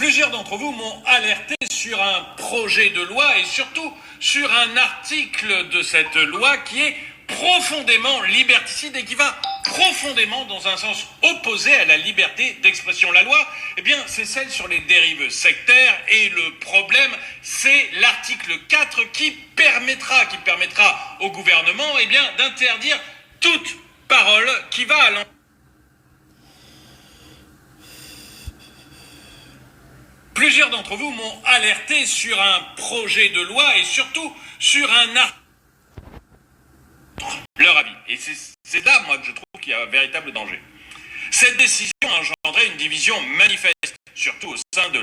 Plusieurs d'entre vous m'ont alerté sur un projet de loi et surtout sur un article de cette loi qui est profondément liberticide et qui va profondément dans un sens opposé à la liberté d'expression. La loi, eh bien, c'est celle sur les dérives sectaires et le problème, c'est l'article 4 qui permettra au gouvernement, eh bien, d'interdire toute parole qui va à l'encontre. Plusieurs d'entre vous m'ont alerté sur un projet de loi et surtout sur un article. Leur avis. Et c'est là, moi, que je trouve qu'il y a un véritable danger. Cette décision a engendré une division manifeste, surtout au sein de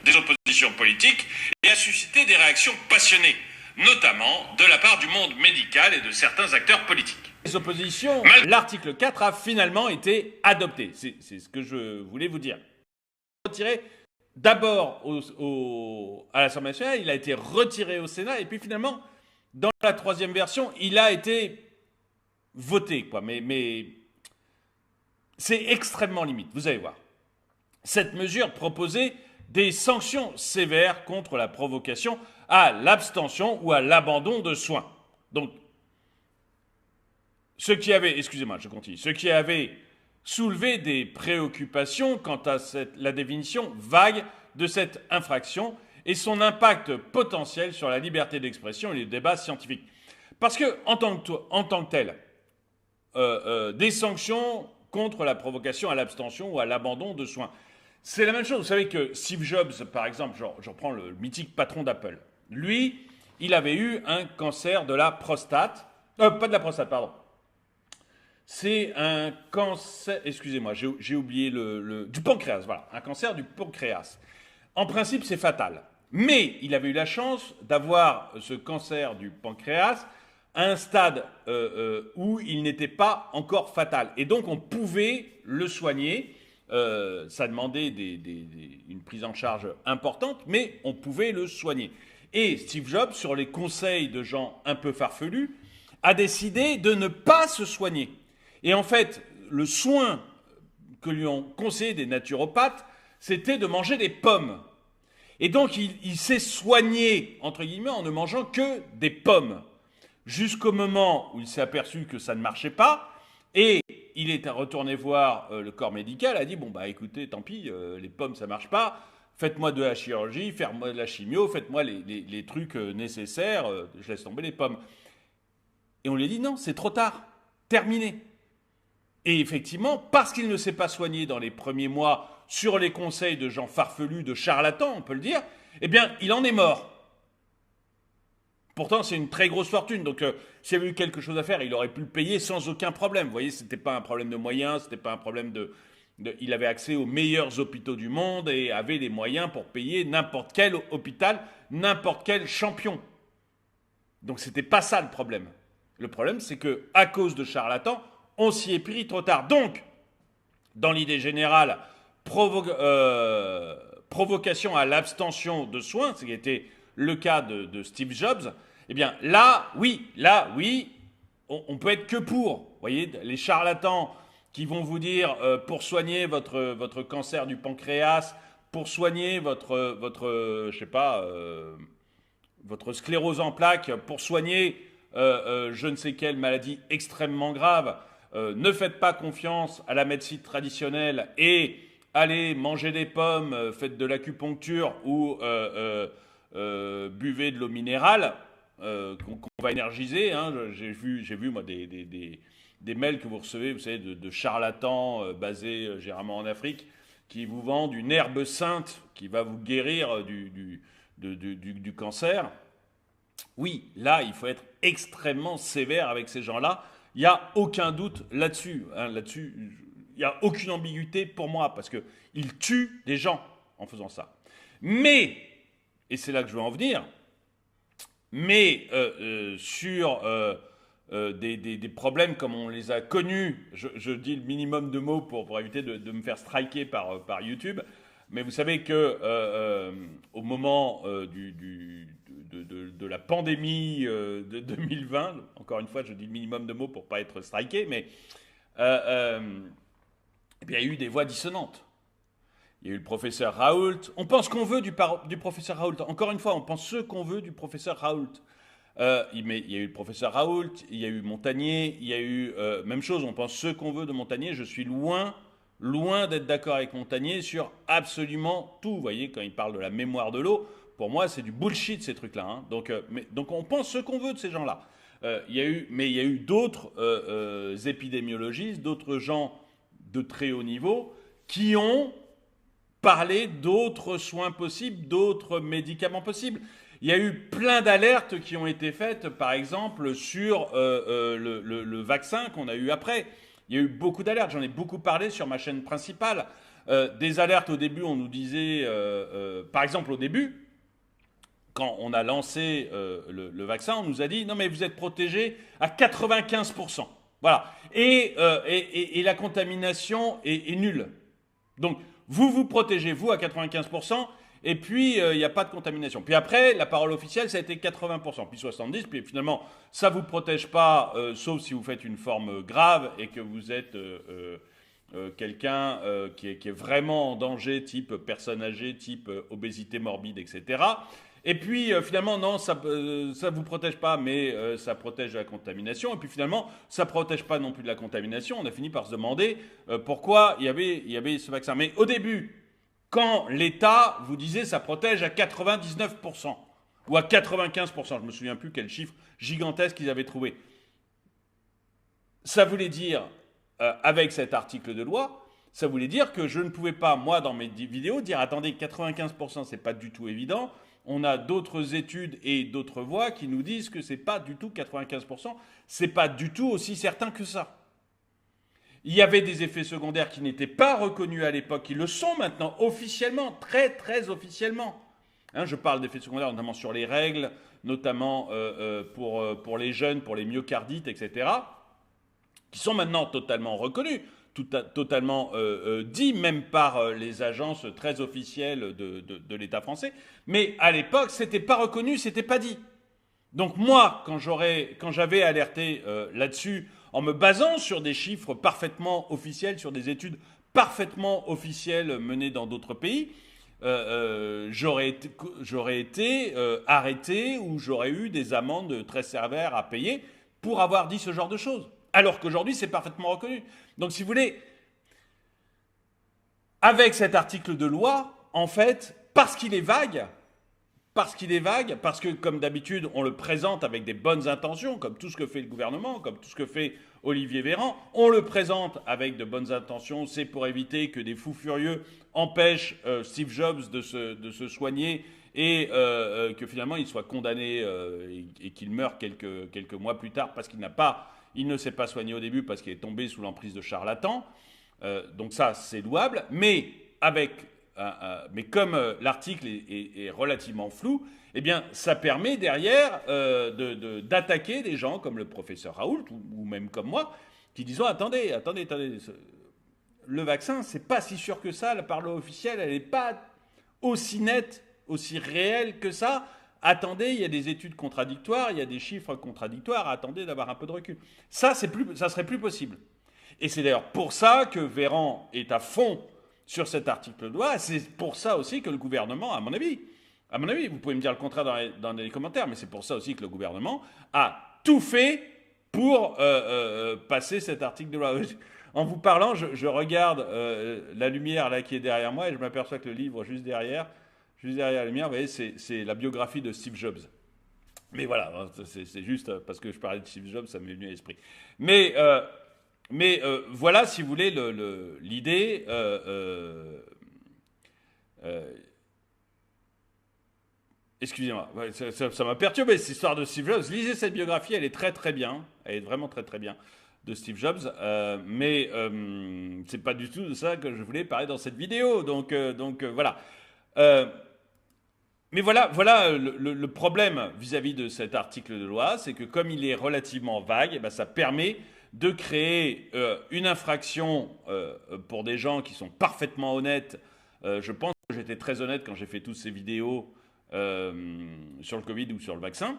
des oppositions politiques, et a suscité des réactions passionnées, notamment de la part du monde médical et de certains acteurs politiques. Les oppositions, l'article 4 a finalement été adopté. C'est ce que je voulais vous dire. Retiré d'abord à l'Assemblée nationale, il a été retiré au Sénat, et puis finalement, dans la troisième version, il a été voté, quoi. Mais c'est extrêmement limite, vous allez voir. Cette mesure proposait des sanctions sévères contre la provocation à l'abstention ou à l'abandon de soins. Donc, ce qui avait soulevé des préoccupations quant à la définition vague de cette infraction et son impact potentiel sur la liberté d'expression et les débats scientifiques. Parce que, en tant que tel, des sanctions contre la provocation à l'abstention ou à l'abandon de soins, c'est la même chose. Vous savez que Steve Jobs, par exemple, je reprends le mythique patron d'Apple, lui, il avait eu un cancer de la prostate, pas de la prostate, pardon. C'est un cancer, excusez-moi, j'ai oublié du pancréas, voilà, un cancer du pancréas. En principe, c'est fatal. Mais il avait eu la chance d'avoir ce cancer du pancréas à un stade où il n'était pas encore fatal. Et donc, on pouvait le soigner. Ça demandait une prise en charge importante, mais on pouvait le soigner. Et Steve Jobs, sur les conseils de gens un peu farfelus, a décidé de ne pas se soigner. Et en fait, le soin que lui ont conseillé des naturopathes, c'était de manger des pommes. Et donc, il s'est soigné, entre guillemets, en ne mangeant que des pommes. Jusqu'au moment où il s'est aperçu que ça ne marchait pas. Et il est retourné voir le corps médical, a dit, bon, bah écoutez, tant pis, les pommes, ça ne marche pas. Faites-moi de la chirurgie, faites-moi de la chimio, faites-moi les trucs nécessaires, je laisse tomber les pommes. Et on lui a dit, non, c'est trop tard, terminé. Et effectivement, parce qu'il ne s'est pas soigné dans les premiers mois sur les conseils de gens farfelus, de charlatans, on peut le dire, eh bien, il en est mort. Pourtant, c'est une très grosse fortune. Donc, s'il y avait eu quelque chose à faire, il aurait pu le payer sans aucun problème. Vous voyez, ce n'était pas un problème de moyens, ce n'était pas un problème il avait accès aux meilleurs hôpitaux du monde et avait les moyens pour payer n'importe quel hôpital, n'importe quel champion. Donc, ce n'était pas ça le problème. Le problème, c'est qu'à cause de charlatans, on s'y est pris trop tard. Donc, dans l'idée générale, provocation à l'abstention de soins, ce qui était le cas de Steve Jobs, eh bien là, oui, on peut être que pour. Vous voyez, les charlatans qui vont vous dire pour soigner votre cancer du pancréas, pour soigner votre sclérose en plaques, pour soigner je ne sais quelle maladie extrêmement grave, ne faites pas confiance à la médecine traditionnelle et allez manger des pommes, faites de l'acupuncture ou buvez de l'eau minérale qu'on va énergiser. Hein. J'ai vu moi des mails que vous recevez, vous savez, de charlatans basés généralement en Afrique, qui vous vendent une herbe sainte qui va vous guérir du cancer. Oui, là, il faut être extrêmement sévère avec ces gens-là. Il n'y a aucun doute là-dessus. Là-dessus, il n'y a aucune ambiguïté pour moi, parce qu'ils tuent des gens en faisant ça. Mais, et c'est là que je veux en venir, mais sur des problèmes comme on les a connus, je dis le minimum de mots pour éviter de me faire striker par YouTube, mais vous savez que au moment de la pandémie de 2020, encore une fois je dis le minimum de mots pour ne pas être striké, mais il y a eu des voix dissonantes. il y a eu le professeur Raoult. On pense qu'on veut du professeur Raoult. Encore une fois, on pense ce qu'on veut du professeur Raoult. Mais il y a eu le professeur Raoult, il y a eu Montagnier, il y a eu... même chose, on pense ce qu'on veut de Montagnier. Je suis loin d'être d'accord avec Montagnier sur absolument tout. Vous voyez, quand il parle de la mémoire de l'eau, pour moi, c'est du bullshit, ces trucs-là. Hein. Donc on pense ce qu'on veut de ces gens-là. Il y a eu d'autres épidémiologistes, d'autres gens de très haut niveau qui ont parlé d'autres soins possibles, d'autres médicaments possibles. Il y a eu plein d'alertes qui ont été faites, par exemple, sur le vaccin qu'on a eu après. Il y a eu beaucoup d'alertes, j'en ai beaucoup parlé sur ma chaîne principale. Des alertes au début, on nous disait, par exemple au début, quand on a lancé le vaccin, on nous a dit « Non mais vous êtes protégés à 95%. » Voilà. Et la contamination est nulle. Donc, vous protégez, vous, à 95%, et puis il n'y a pas de contamination. Puis après, la parole officielle, ça a été 80%, puis 70%, puis finalement, ça ne vous protège pas, sauf si vous faites une forme grave et que vous êtes quelqu'un qui est vraiment en danger, type personne âgée, type obésité morbide, etc. Et puis finalement, non, ça ne vous protège pas, mais ça protège de la contamination. Et puis finalement, ça ne protège pas non plus de la contamination. On a fini par se demander pourquoi il y avait ce vaccin. Mais au début, quand l'État vous disait ça protège à 99% ou à 95%, je ne me souviens plus quel chiffre gigantesque ils avaient trouvé, ça voulait dire, avec cet article de loi, ça voulait dire que je ne pouvais pas, moi, dans mes vidéos, dire attendez, 95%, c'est pas du tout évident. On a d'autres études et d'autres voix qui nous disent que c'est pas du tout 95%, c'est pas du tout aussi certain que ça. Il y avait des effets secondaires qui n'étaient pas reconnus à l'époque, qui le sont maintenant officiellement, très très officiellement. Hein, je parle d'effets secondaires notamment sur les règles, notamment pour les jeunes, pour les myocardites, etc., qui sont maintenant totalement reconnus, totalement dit même par les agences très officielles de l'État français. Mais à l'époque, c'était pas reconnu, c'était pas dit. Donc moi, quand j'avais alerté là-dessus, en me basant sur des chiffres parfaitement officiels, sur des études parfaitement officielles menées dans d'autres pays, j'aurais été arrêté ou j'aurais eu des amendes très sévères à payer pour avoir dit ce genre de choses. Alors qu'aujourd'hui, c'est parfaitement reconnu. Donc, si vous voulez, avec cet article de loi, en fait, parce qu'il est vague, parce que, comme d'habitude, on le présente avec des bonnes intentions, comme tout ce que fait le gouvernement, comme tout ce que fait Olivier Véran, on le présente avec de bonnes intentions, c'est pour éviter que des fous furieux empêchent Steve Jobs de se soigner et que finalement il soit condamné et qu'il meure quelques mois plus tard parce il ne s'est pas soigné au début parce qu'il est tombé sous l'emprise de charlatans. Donc ça, c'est louable, mais comme l'article est relativement flou, eh bien, ça permet derrière d'attaquer des gens comme le professeur Raoult ou même comme moi, qui disent attendez, le vaccin, c'est pas si sûr que ça, la parole officielle, elle n'est pas aussi nette, aussi réelle que ça. Attendez, il y a des études contradictoires, il y a des chiffres contradictoires, attendez d'avoir un peu de recul. Ça serait plus possible. Et c'est d'ailleurs pour ça que Véran est à fond sur cet article de loi. C'est pour ça aussi que le gouvernement, à mon avis, vous pouvez me dire le contraire dans les commentaires, mais c'est pour ça aussi que le gouvernement a tout fait pour passer cet article de loi. En vous parlant, je regarde la lumière là qui est derrière moi et je m'aperçois que le livre juste derrière la lumière, vous voyez, c'est la biographie de Steve Jobs. Mais voilà, c'est juste parce que je parlais de Steve Jobs, ça m'est venu à l'esprit. Mais voilà, si vous voulez, l'idée. Excusez-moi, ça m'a perturbé cette histoire de Steve Jobs. Lisez cette biographie, elle est très très bien. Elle est vraiment très très bien de Steve Jobs. Mais c'est pas du tout de ça que je voulais parler dans cette vidéo. Donc voilà. Mais voilà le problème vis-à-vis de cet article de loi, c'est que comme il est relativement vague, eh ben, ça permet de créer une infraction pour des gens qui sont parfaitement honnêtes. Je pense que j'étais très honnête quand j'ai fait toutes ces vidéos sur le Covid ou sur le vaccin.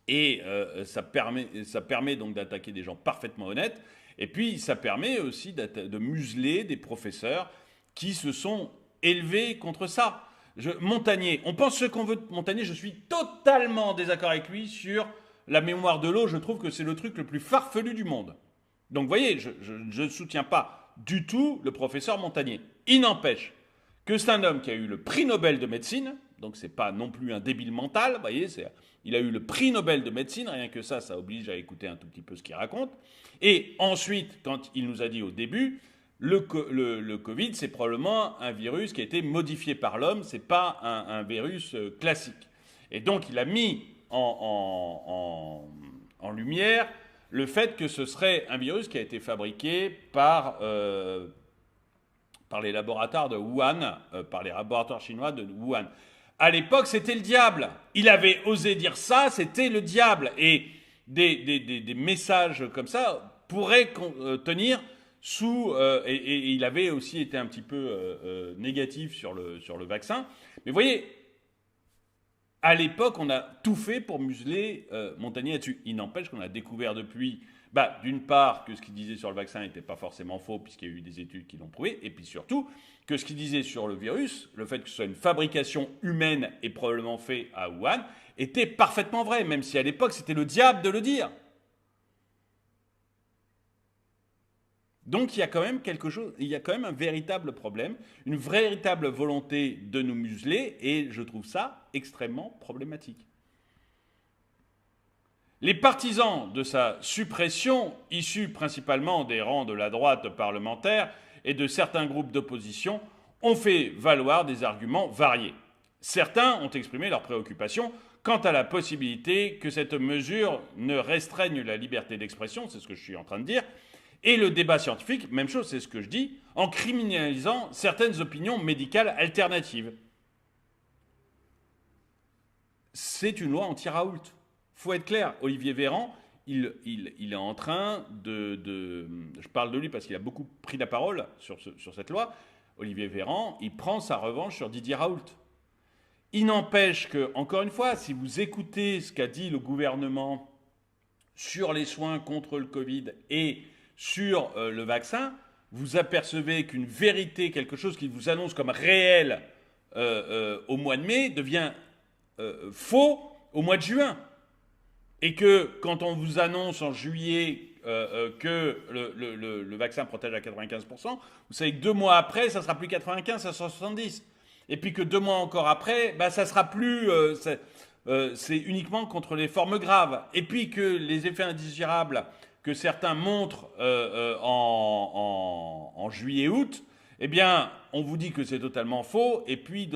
Et ça permet donc d'attaquer des gens parfaitement honnêtes. Et puis ça permet aussi de museler des professeurs qui se sont élevé contre ça. Montagnier, on pense ce qu'on veut de Montagnier, je suis totalement en désaccord avec lui sur la mémoire de l'eau, je trouve que c'est le truc le plus farfelu du monde. Donc vous voyez, je ne soutiens pas du tout le professeur Montagnier. Il n'empêche que c'est un homme qui a eu le prix Nobel de médecine, donc c'est pas non plus un débile mental, vous voyez, il a eu le prix Nobel de médecine, rien que ça oblige à écouter un tout petit peu ce qu'il raconte. Et ensuite, quand il nous a dit au début, le Covid, c'est probablement un virus qui a été modifié par l'homme, c'est pas un virus classique. Et donc il a mis en lumière le fait que ce serait un virus qui a été fabriqué par les laboratoires de Wuhan, par les laboratoires chinois de Wuhan. À l'époque, c'était le diable. Il avait osé dire ça, c'était le diable. Et des messages comme ça pourraient tenir sous... et il avait aussi été un petit peu négatif sur le vaccin. Mais vous voyez, à l'époque, on a tout fait pour museler Montagnier là-dessus. Il n'empêche qu'on a découvert depuis, d'une part, que ce qu'il disait sur le vaccin n'était pas forcément faux, puisqu'il y a eu des études qui l'ont prouvé, et puis surtout, que ce qu'il disait sur le virus, le fait que ce soit une fabrication humaine et probablement fait à Wuhan, était parfaitement vrai, même si à l'époque, c'était le diable de le dire. Donc il y a quand même quelque chose, il y a quand même un véritable problème, une véritable volonté de nous museler, et je trouve ça extrêmement problématique. Les partisans de sa suppression, issus principalement des rangs de la droite parlementaire et de certains groupes d'opposition, ont fait valoir des arguments variés. Certains ont exprimé leur préoccupation quant à la possibilité que cette mesure ne restreigne la liberté d'expression, c'est ce que je suis en train de dire, et le débat scientifique, même chose, c'est ce que je dis, en criminalisant certaines opinions médicales alternatives. C'est une loi anti-Raoult. Il faut être clair, Olivier Véran, il est en train de... Je parle de lui parce qu'il a beaucoup pris la parole sur cette loi. Olivier Véran, il prend sa revanche sur Didier Raoult. Il n'empêche que, encore une fois, si vous écoutez ce qu'a dit le gouvernement sur les soins contre le Covid et sur le vaccin, vous apercevez qu'une vérité, quelque chose qui vous annonce comme réel au mois de mai, devient faux au mois de juin. Et que quand on vous annonce en juillet que le vaccin protège à 95%, vous savez que 2 mois après, ça sera plus 95, ça sera 70. Et puis que 2 mois encore après, ça sera plus... c'est uniquement contre les formes graves. Et puis que les effets indésirables que certains montrent en juillet-août, eh bien, on vous dit que c'est totalement faux, et puis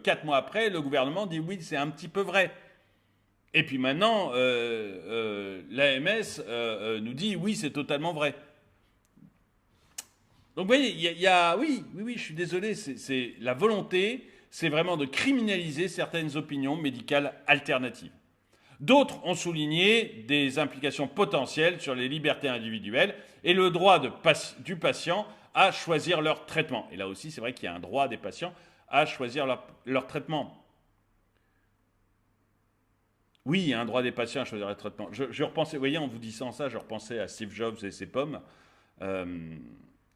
4 mois après, le gouvernement dit oui, c'est un petit peu vrai. Et puis maintenant, l'AMS nous dit oui, c'est totalement vrai. Donc vous voyez, oui, je suis désolé, c'est la volonté, c'est vraiment de criminaliser certaines opinions médicales alternatives. D'autres ont souligné des implications potentielles sur les libertés individuelles et le droit du patient à choisir leur traitement. Et là aussi, c'est vrai qu'il y a un droit des patients à choisir leur traitement. Oui, il y a un droit des patients à choisir leur traitement. Je repensais, vous voyez, en vous disant ça, je repensais à Steve Jobs et ses pommes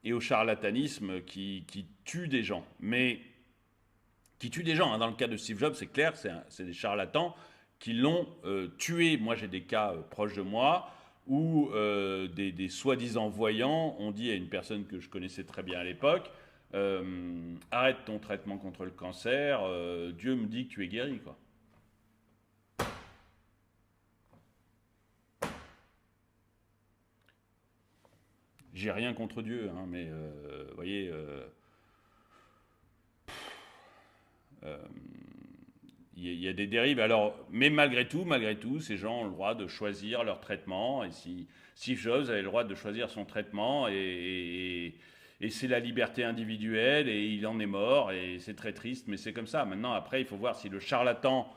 et au charlatanisme qui tue des gens. Mais qui tue des gens. Hein. Dans le cas de Steve Jobs, c'est clair, c'est des charlatans qui l'ont tué. Moi, j'ai des cas proches de moi où des soi-disant voyants ont dit à une personne que je connaissais très bien à l'époque, arrête ton traitement contre le cancer, Dieu me dit que tu es guéri, quoi. J'ai rien contre Dieu, hein, mais vous voyez, il y a des dérives. Alors, mais malgré tout, ces gens ont le droit de choisir leur traitement. Et si Steve Jobs avait le droit de choisir son traitement, et c'est la liberté individuelle, et il en est mort, et c'est très triste, mais c'est comme ça. Maintenant, après, il faut voir si le charlatan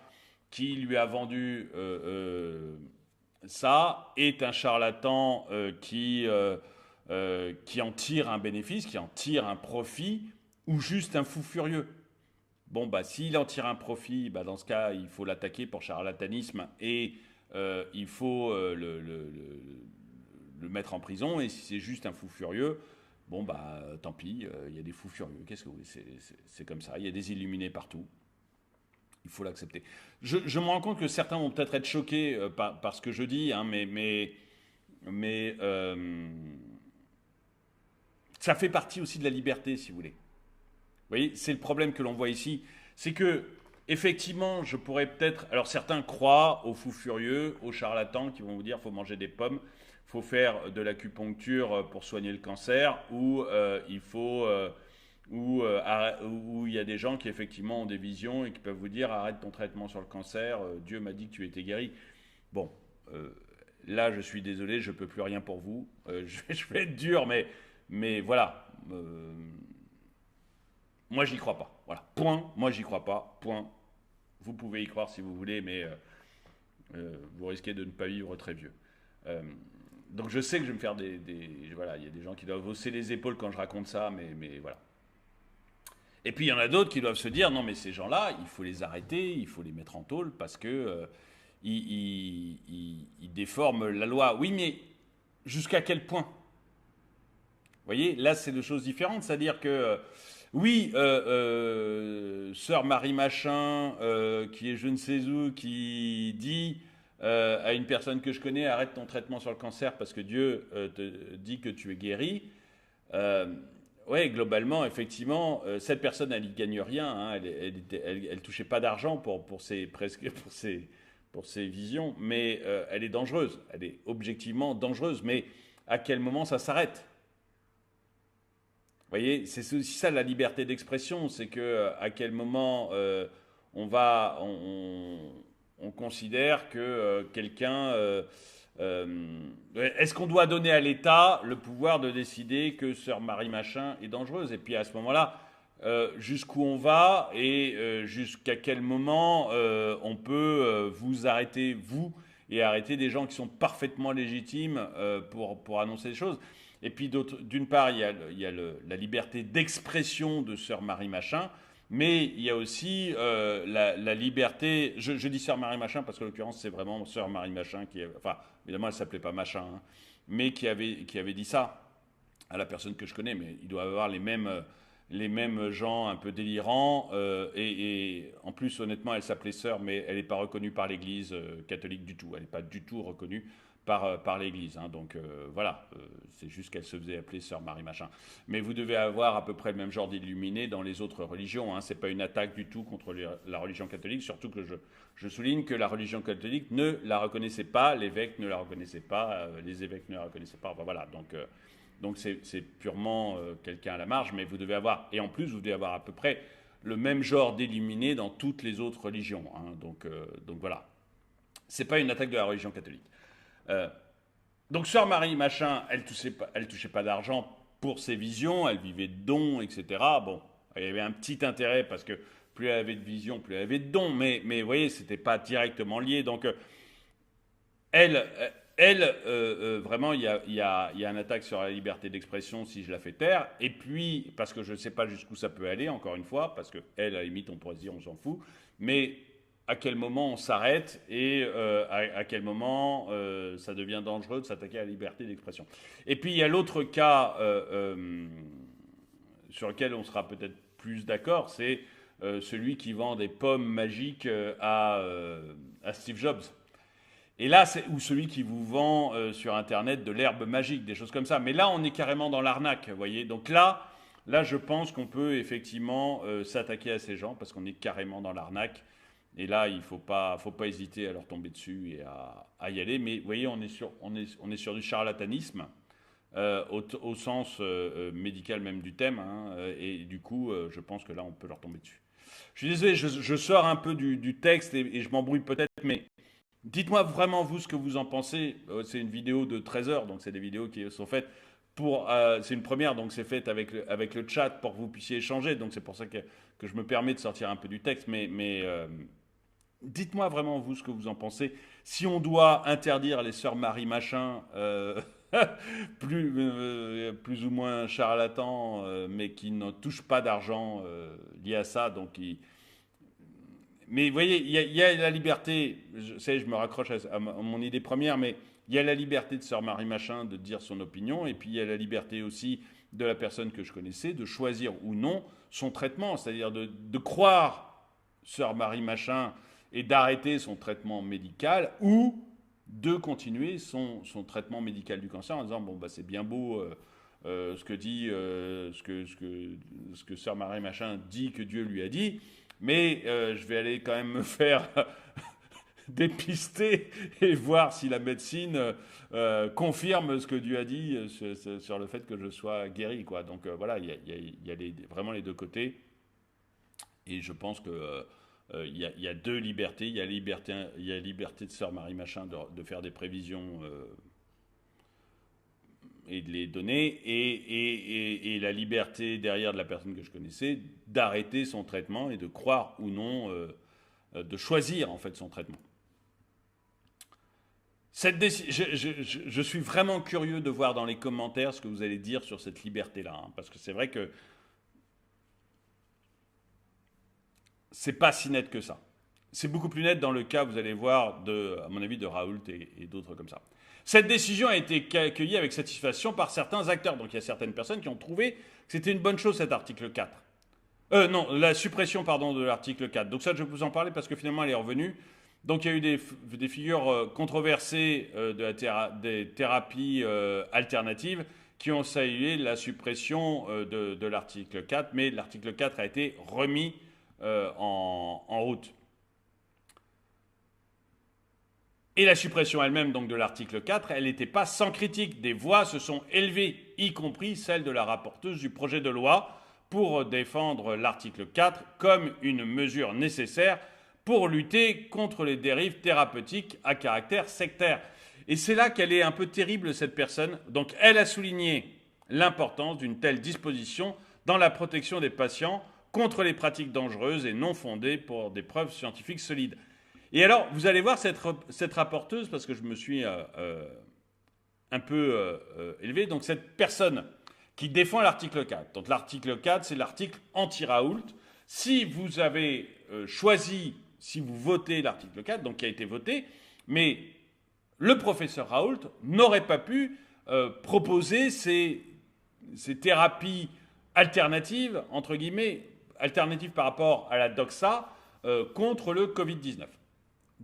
qui lui a vendu ça est un charlatan qui en tire un bénéfice, qui en tire un profit, ou juste un fou furieux. Bon, s'il en tire un profit, dans ce cas, il faut l'attaquer pour charlatanisme et il faut le mettre en prison. Et si c'est juste un fou furieux, Bon, bah, tant pis, il y a des fous furieux. Qu'est-ce que vous voulez, c'est comme ça. Il y a des illuminés partout. Il faut l'accepter. Je me rends compte que certains vont peut-être être choqués par ce que je dis, hein, mais ça fait partie aussi de la liberté, si vous voulez. Vous voyez, c'est le problème que l'on voit ici. C'est que, effectivement, je pourrais peut-être. Alors, certains croient aux fous furieux, aux charlatans qui vont vous dire qu'il faut manger des pommes, il faut faire de l'acupuncture pour soigner le cancer, ou il faut. Où il y a des gens qui effectivement ont des visions et qui peuvent vous dire arrête ton traitement sur le cancer, Dieu m'a dit que tu étais guéri. Bon, euh, là je suis désolé, je ne peux plus rien pour vous. Je vais être dur, mais voilà. Moi j'y crois pas. Voilà. Point. Moi j'y crois pas. Point. Vous pouvez y croire si vous voulez, mais vous risquez de ne pas vivre très vieux. Euh, donc je sais que je vais me faire voilà, il y a des gens qui doivent hausser les épaules quand je raconte ça, mais voilà. Et puis il y en a d'autres qui doivent se dire non mais ces gens-là, il faut les arrêter, il faut les mettre en tôle parce que ils déforment la loi. Oui, mais jusqu'à quel point? Vous voyez, là c'est deux choses différentes, c'est-à-dire que oui, sœur Marie Machin, qui est je ne sais où, qui dit à une personne que je connais arrête ton traitement sur le cancer parce que Dieu te dit que tu es guéri. Euh, Ouais, globalement, effectivement, cette personne, elle n'y gagne rien. Hein, elle touchait pas d'argent pour ses, presque, pour ses visions, mais elle est dangereuse. Elle est objectivement dangereuse. Mais à quel moment ça s'arrête? Vous voyez, c'est aussi ça la liberté d'expression. C'est que à quel moment on va, on considère que quelqu'un est-ce qu'on doit donner à l'État le pouvoir de décider que sœur Marie Machin est dangereuse? Et puis à ce moment-là, jusqu'où on va et jusqu'à quel moment on peut vous arrêter, vous, et arrêter des gens qui sont parfaitement légitimes pour annoncer des choses. Et puis d'une part, il y a la liberté d'expression de sœur Marie Machin, mais il y a aussi la liberté. Je dis sœur Marie Machin parce que, en l'occurrence, c'est vraiment sœur Marie Machin qui. Enfin, évidemment, elle ne s'appelait pas Machin, hein, mais qui avait dit ça à la personne que je connais. Mais il doit avoir les mêmes gens un peu délirants. Et en plus, honnêtement, elle s'appelait sœur, mais elle n'est pas reconnue par l'Église catholique du tout. Elle n'est pas du tout reconnue par l'Église. Hein. Donc voilà, c'est juste qu'elle se faisait appeler sœur Marie Machin. Mais vous devez avoir à peu près le même genre d'illuminés dans les autres religions. Hein. Ce n'est pas une attaque du tout contre la religion catholique, surtout que je souligne que la religion catholique ne la reconnaissait pas, l'évêque ne la reconnaissait pas, les évêques ne la reconnaissaient pas. Enfin, voilà, donc c'est purement quelqu'un à la marge, mais vous devez avoir, et en plus vous devez avoir à peu près le même genre d'illuminés dans toutes les autres religions. Hein. Donc voilà, c'est pas une attaque de la religion catholique. Euh, donc sœur Marie Machin, elle touchait pas d'argent pour ses visions, elle vivait de dons, etc. Bon, il y avait un petit intérêt parce que plus elle avait de visions, plus elle avait de dons, mais vous voyez, c'était pas directement lié. Donc elle, vraiment, il y a une attaque sur la liberté d'expression si je la fais taire. Et puis, parce que je ne sais pas jusqu'où ça peut aller, encore une fois, parce qu'elle, à la limite, on pourrait se dire, on s'en fout. Mais à quel moment on s'arrête et à quel moment ça devient dangereux de s'attaquer à la liberté d'expression. Et puis, il y a l'autre cas sur lequel on sera peut-être plus d'accord, c'est celui qui vend des pommes magiques à Steve Jobs. Et là, ou celui qui vous vend sur Internet de l'herbe magique, des choses comme ça. Mais là, on est carrément dans l'arnaque, vous voyez. Donc là, je pense qu'on peut effectivement s'attaquer à ces gens parce qu'on est carrément dans l'arnaque. Et là, il ne faut pas hésiter à leur tomber dessus et à y aller. Mais vous voyez, on est sur du charlatanisme au sens médical même du thème. Hein, et du coup, je pense que là, on peut leur tomber dessus. Je suis désolé, je sors un peu du texte et je m'embrouille peut-être, mais dites-moi vraiment, vous, ce que vous en pensez. C'est une vidéo de 13 heures, donc c'est des vidéos qui sont faites c'est une première, donc c'est fait avec le chat pour que vous puissiez échanger. Donc c'est pour ça que je me permets de sortir un peu du texte. Mais dites-moi vraiment, vous, ce que vous en pensez. Si on doit interdire les sœurs Marie Machin, plus ou moins charlatans, mais qui ne touchent pas d'argent lié à ça, donc mais vous voyez, il y a la liberté, je me raccroche à mon idée première, mais il y a la liberté de sœur Marie Machin de dire son opinion, et puis il y a la liberté aussi de la personne que je connaissais de choisir ou non son traitement, c'est-à-dire de croire sœur Marie Machin et d'arrêter son traitement médical ou de continuer son traitement médical du cancer en disant bon bah c'est bien beau ce que dit ce que sœur Marie Machin dit que Dieu lui a dit, mais je vais aller quand même me faire dépister et voir si la médecine confirme ce que Dieu a dit sur le fait que je sois guéri, quoi. Donc voilà, il y a vraiment les deux côtés. Et je pense que il y a deux libertés. Il y a la liberté de sœur Marie Machin de faire des prévisions et de les donner, et la liberté derrière de la personne que je connaissais d'arrêter son traitement et de croire ou non, de choisir en fait son traitement. Je suis vraiment curieux de voir dans les commentaires ce que vous allez dire sur cette liberté-là, hein, parce que c'est vrai que c'est pas si net que ça. C'est beaucoup plus net dans le cas, vous allez voir, à mon avis, de Raoult et d'autres comme ça. Cette décision a été accueillie avec satisfaction par certains acteurs. Donc il y a certaines personnes qui ont trouvé que c'était une bonne chose, cet article 4. Non, la suppression, pardon, de l'article 4. Donc ça, je vais vous en parler parce que finalement, elle est revenue. Donc il y a eu des figures controversées des thérapies alternatives qui ont salué la suppression de l'article 4, mais l'article 4 a été remis en route. Et la suppression elle-même donc de l'article 4, elle n'était pas sans critique. Des voix se sont élevées, y compris celle de la rapporteuse du projet de loi, pour défendre l'article 4 comme une mesure nécessaire pour lutter contre les dérives thérapeutiques à caractère sectaire. Et c'est là qu'elle est un peu terrible, cette personne. Donc elle a souligné l'importance d'une telle disposition dans la protection des patients contre les pratiques dangereuses et non fondées pour des preuves scientifiques solides. Et alors, vous allez voir cette rapporteuse, parce que je me suis un peu élevé, donc cette personne qui défend l'article 4. Donc l'article 4, c'est l'article anti-Raoult. Si vous avez choisi, si vous votez l'article 4, donc qui a été voté, mais le professeur Raoult n'aurait pas pu proposer ces thérapies alternatives, entre guillemets, alternatives par rapport à la doxa, contre le Covid-19.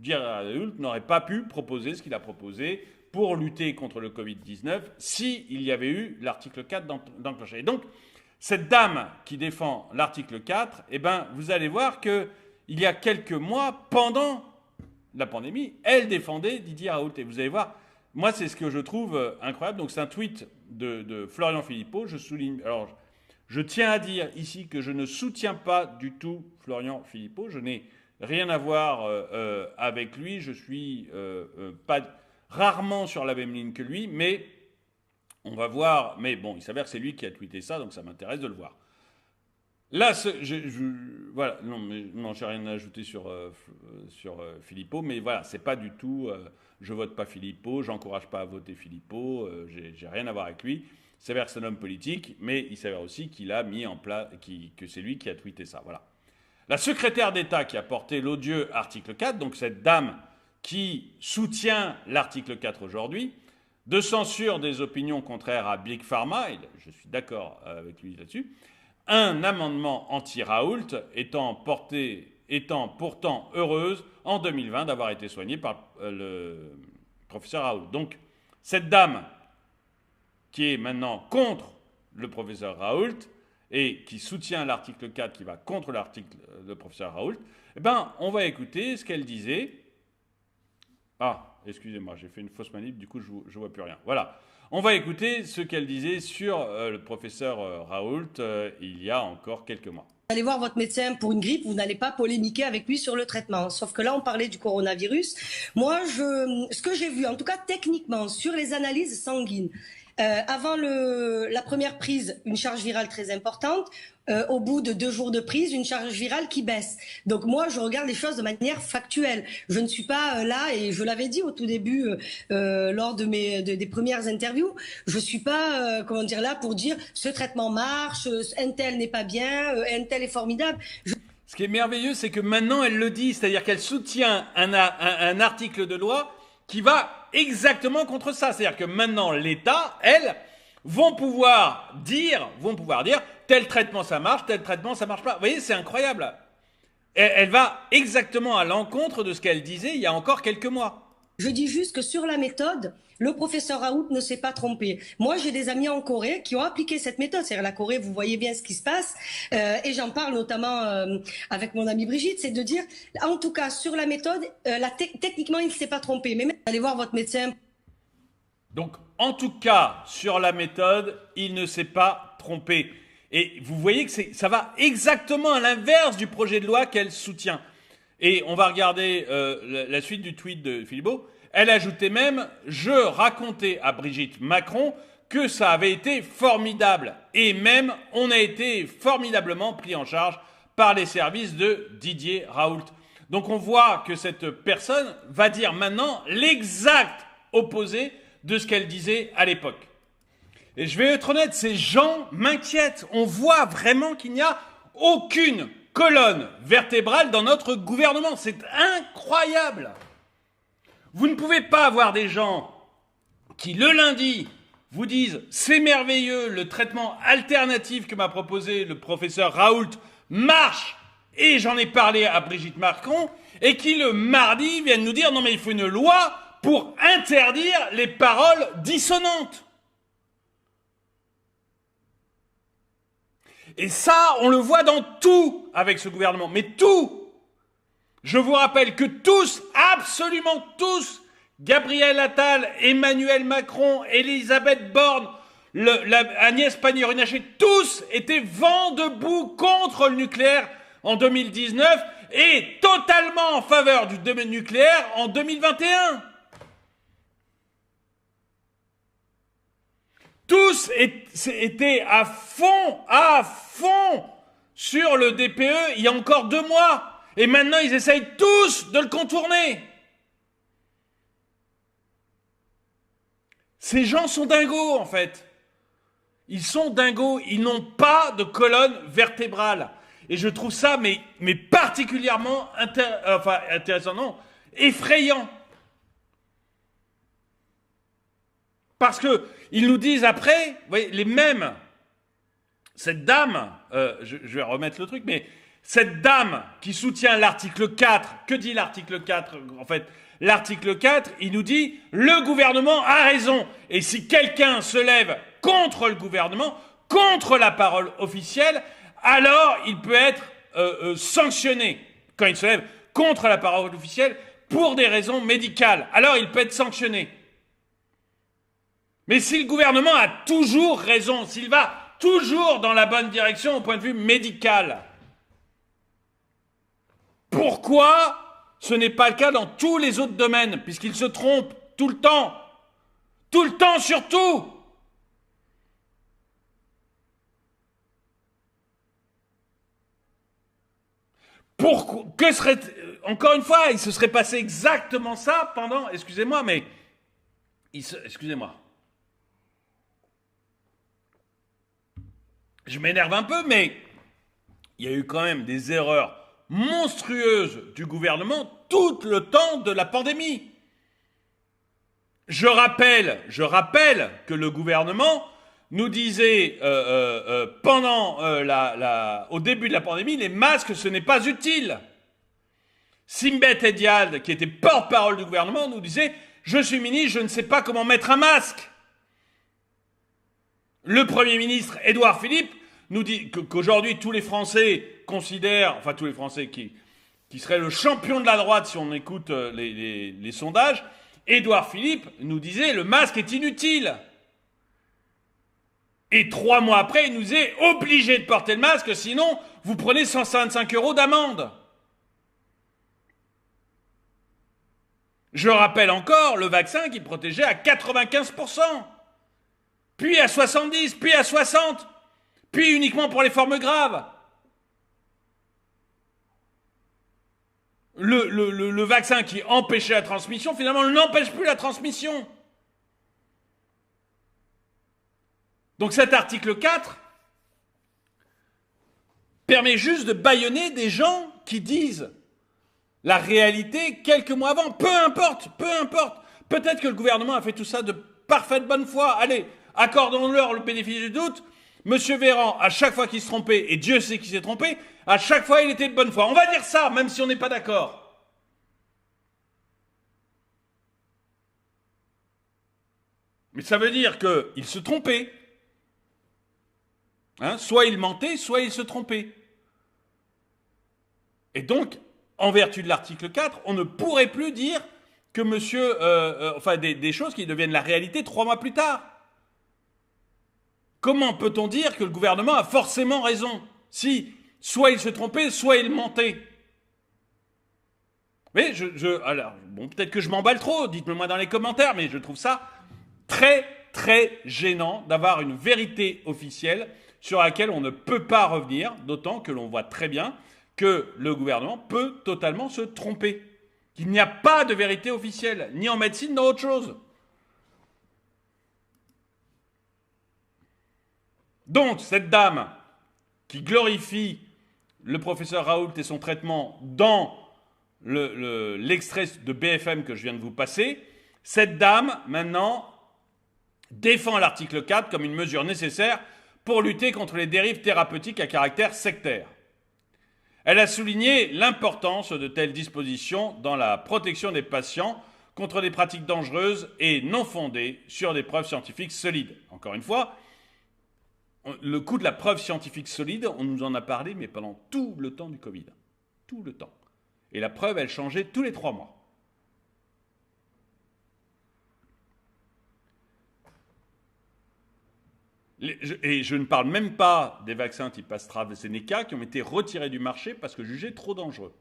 Raoult n'aurait pas pu proposer ce qu'il a proposé pour lutter contre le Covid-19 s'il y avait eu l'article 4 d'enclenché. Et donc, cette dame qui défend l'article 4, eh ben, vous allez voir qu'il y a quelques mois, pendant la pandémie, elle défendait Didier Raoult. Et vous allez voir, moi, c'est ce que je trouve incroyable. Donc, c'est un tweet de Florian Philippot. Je souligne... Alors, je tiens à dire ici que je ne soutiens pas du tout Florian Philippot. Je n'ai rien à voir avec lui. Je suis rarement sur la même ligne que lui, mais on va voir. Mais bon, il s'avère que c'est lui qui a tweeté ça, donc ça m'intéresse de le voir. Là, voilà, non, j'ai rien à ajouter sur Philippot, mais voilà, c'est pas du tout. Je vote pas Philippot, j'encourage pas à voter Philippot. J'ai rien à voir avec lui. Il s'avère que c'est un homme politique, mais il s'avère aussi qu'il a mis en place, que c'est lui qui a tweeté ça. Voilà. La secrétaire d'État qui a porté l'odieux article 4, donc cette dame qui soutient l'article 4 aujourd'hui, de censure des opinions contraires à Big Pharma, et je suis d'accord avec lui là-dessus, un amendement anti-Raoult étant pourtant heureuse en 2020 d'avoir été soignée par le professeur Raoult. Donc cette dame qui est maintenant contre le professeur Raoult et qui soutient l'article 4 qui va contre l'article de professeur Raoult, eh ben, on va écouter ce qu'elle disait. Ah, excusez-moi, j'ai fait une fausse manip, du coup je ne vois plus rien. Voilà, on va écouter ce qu'elle disait sur le professeur Raoult il y a encore quelques mois. Vous allez voir votre médecin pour une grippe, vous n'allez pas polémiquer avec lui sur le traitement. Sauf que là, on parlait du coronavirus. Moi, ce que j'ai vu, en tout cas techniquement, sur les analyses sanguines, avant la première prise, une charge virale très importante. Au bout de 2 jours de prise, une charge virale qui baisse. Donc moi, je regarde les choses de manière factuelle. Je ne suis pas là, et je l'avais dit au tout début, lors des premières interviews, je ne suis pas là pour dire ce traitement marche, un tel n'est pas bien, un tel est formidable. Ce qui est merveilleux, c'est que maintenant, elle le dit, c'est-à-dire qu'elle soutient un article de loi qui va exactement contre ça. C'est-à-dire que maintenant, l'État, elle, vont pouvoir dire, tel traitement ça marche, tel traitement ça marche pas. Vous voyez, c'est incroyable. Elle va exactement à l'encontre de ce qu'elle disait il y a encore quelques mois. Je dis juste que sur la méthode, le professeur Raoult ne s'est pas trompé. Moi, j'ai des amis en Corée qui ont appliqué cette méthode. C'est-à-dire la Corée, vous voyez bien ce qui se passe. Et j'en parle notamment avec mon amie Brigitte, c'est de dire, en tout cas, sur la méthode, techniquement, il ne s'est pas trompé. Mais même, allez voir votre médecin. Donc, en tout cas, sur la méthode, il ne s'est pas trompé. Et vous voyez que ça va exactement à l'inverse du projet de loi qu'elle soutient. Et on va regarder la suite du tweet de Philippot. Elle ajoutait même « Je racontais à Brigitte Macron que ça avait été formidable. Et même, on a été formidablement pris en charge par les services de Didier Raoult. » Donc on voit que cette personne va dire maintenant l'exact opposé de ce qu'elle disait à l'époque. Et je vais être honnête, ces gens m'inquiètent. On voit vraiment qu'il n'y a aucune colonne vertébrale dans notre gouvernement. C'est incroyable. Vous ne pouvez pas avoir des gens qui, le lundi, vous disent « C'est merveilleux, le traitement alternatif que m'a proposé le professeur Raoult marche et j'en ai parlé à Brigitte Macron » et qui, le mardi, viennent nous dire « Non mais il faut une loi pour interdire les paroles dissonantes ». Et ça, on le voit dans tout avec ce gouvernement, mais tout. Je vous rappelle que tous, absolument tous, Gabriel Attal, Emmanuel Macron, Elisabeth Borne, Agnès Pannier-Runacher, tous étaient vent debout contre le nucléaire en 2019 et totalement en faveur du domaine nucléaire en 2021. Tous étaient à fond sur le DPE il y a encore 2 mois. Et maintenant, ils essayent tous de le contourner. Ces gens sont dingos, en fait. Ils sont dingos. Ils n'ont pas de colonne vertébrale. Et je trouve ça, mais particulièrement intéressant, non, effrayant. Parce que ils nous disent après, vous voyez, les mêmes, cette dame, je vais remettre le truc, mais cette dame qui soutient l'article 4, que dit l'article 4 en fait? L'article 4, il nous dit « Le gouvernement a raison ». Et si quelqu'un se lève contre le gouvernement, contre la parole officielle, alors il peut être sanctionné. Quand il se lève contre la parole officielle pour des raisons médicales, alors il peut être sanctionné. Mais si le gouvernement a toujours raison, s'il va toujours dans la bonne direction au point de vue médical, pourquoi ce n'est pas le cas dans tous les autres domaines, puisqu'il se trompe tout le temps surtout. Encore une fois, il se serait passé exactement ça pendant, excusez-moi, je m'énerve un peu, mais il y a eu quand même des erreurs monstrueuse du gouvernement tout le temps de la pandémie. Je rappelle que le gouvernement nous disait au début de la pandémie, les masques, ce n'est pas utile. Simbet Ediald, qui était porte-parole du gouvernement, nous disait « Je suis ministre, je ne sais pas comment mettre un masque ». Le Premier ministre, Édouard Philippe, nous dit qu'aujourd'hui, tous les Français considèrent, enfin tous les Français qui seraient le champion de la droite si on écoute les sondages, Édouard Philippe nous disait « Le masque est inutile ». Et 3 mois après, il nous est obligé de porter le masque, sinon vous prenez 155 € d'amende. Je rappelle encore le vaccin qui protégeait à 95%, puis à 70%, puis à 60%, puis uniquement pour les formes graves. Le vaccin qui empêchait la transmission, finalement, n'empêche plus la transmission. Donc cet article 4 permet juste de bâillonner des gens qui disent la réalité quelques mois avant. Peu importe. Peut-être que le gouvernement a fait tout ça de parfaite bonne foi. Allez, accordons-leur le bénéfice du doute, M. Véran, à chaque fois qu'il se trompait, et Dieu sait qu'il s'est trompé, à chaque fois il était de bonne foi. On va dire ça, même si on n'est pas d'accord. Mais ça veut dire qu'il se trompait. Hein, soit il mentait, soit il se trompait. Et donc, en vertu de l'article 4, on ne pourrait plus dire que monsieur... enfin, des choses qui deviennent la réalité 3 mois plus tard. Comment peut-on dire que le gouvernement a forcément raison si soit il se trompait, soit il mentait? Mais alors, bon, peut-être que je m'emballe trop, dites-le-moi dans les commentaires, mais je trouve ça très, très gênant d'avoir une vérité officielle sur laquelle on ne peut pas revenir, d'autant que l'on voit très bien que le gouvernement peut totalement se tromper. Qu'il n'y a pas de vérité officielle, ni en médecine, ni dans autre chose. Donc, cette dame qui glorifie le professeur Raoult et son traitement dans l'extrait de BFM que je viens de vous passer, cette dame, maintenant, défend l'article 4 comme une mesure nécessaire pour lutter contre les dérives thérapeutiques à caractère sectaire. Elle a souligné l'importance de telles dispositions dans la protection des patients contre des pratiques dangereuses et non fondées sur des preuves scientifiques solides. Encore une fois, le coût de la preuve scientifique solide, on nous en a parlé, mais pendant tout le temps du Covid. Tout le temps. Et la preuve, elle changeait tous les 3 mois. Et je ne parle même pas des vaccins type AstraZeneca qui ont été retirés du marché parce que jugés trop dangereux.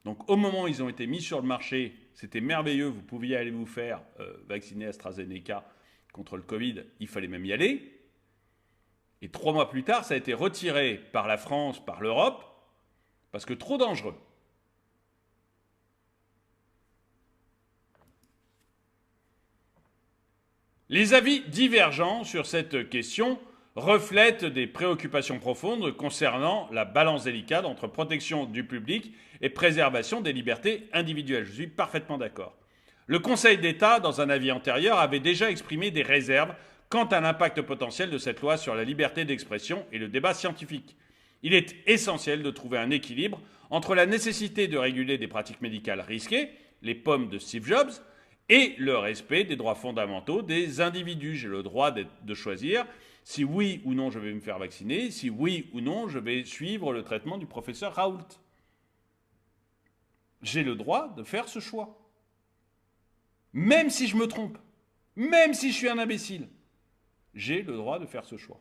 Donc au moment où ils ont été mis sur le marché, c'était merveilleux, vous pouviez aller vous faire vacciner AstraZeneca contre le Covid, il fallait même y aller. Et 3 mois plus tard, ça a été retiré par la France, par l'Europe, parce que trop dangereux. Les avis divergents sur cette question reflètent des préoccupations profondes concernant la balance délicate entre protection du public et préservation des libertés individuelles. Je suis parfaitement d'accord. Le Conseil d'État, dans un avis antérieur, avait déjà exprimé des réserves quant à l'impact potentiel de cette loi sur la liberté d'expression et le débat scientifique. Il est essentiel de trouver un équilibre entre la nécessité de réguler des pratiques médicales risquées, les pommes de Steve Jobs, et le respect des droits fondamentaux des individus. J'ai le droit de choisir si oui ou non je vais me faire vacciner, si oui ou non je vais suivre le traitement du professeur Raoult. J'ai le droit de faire ce choix. Même si je me trompe, même si je suis un imbécile, j'ai le droit de faire ce choix.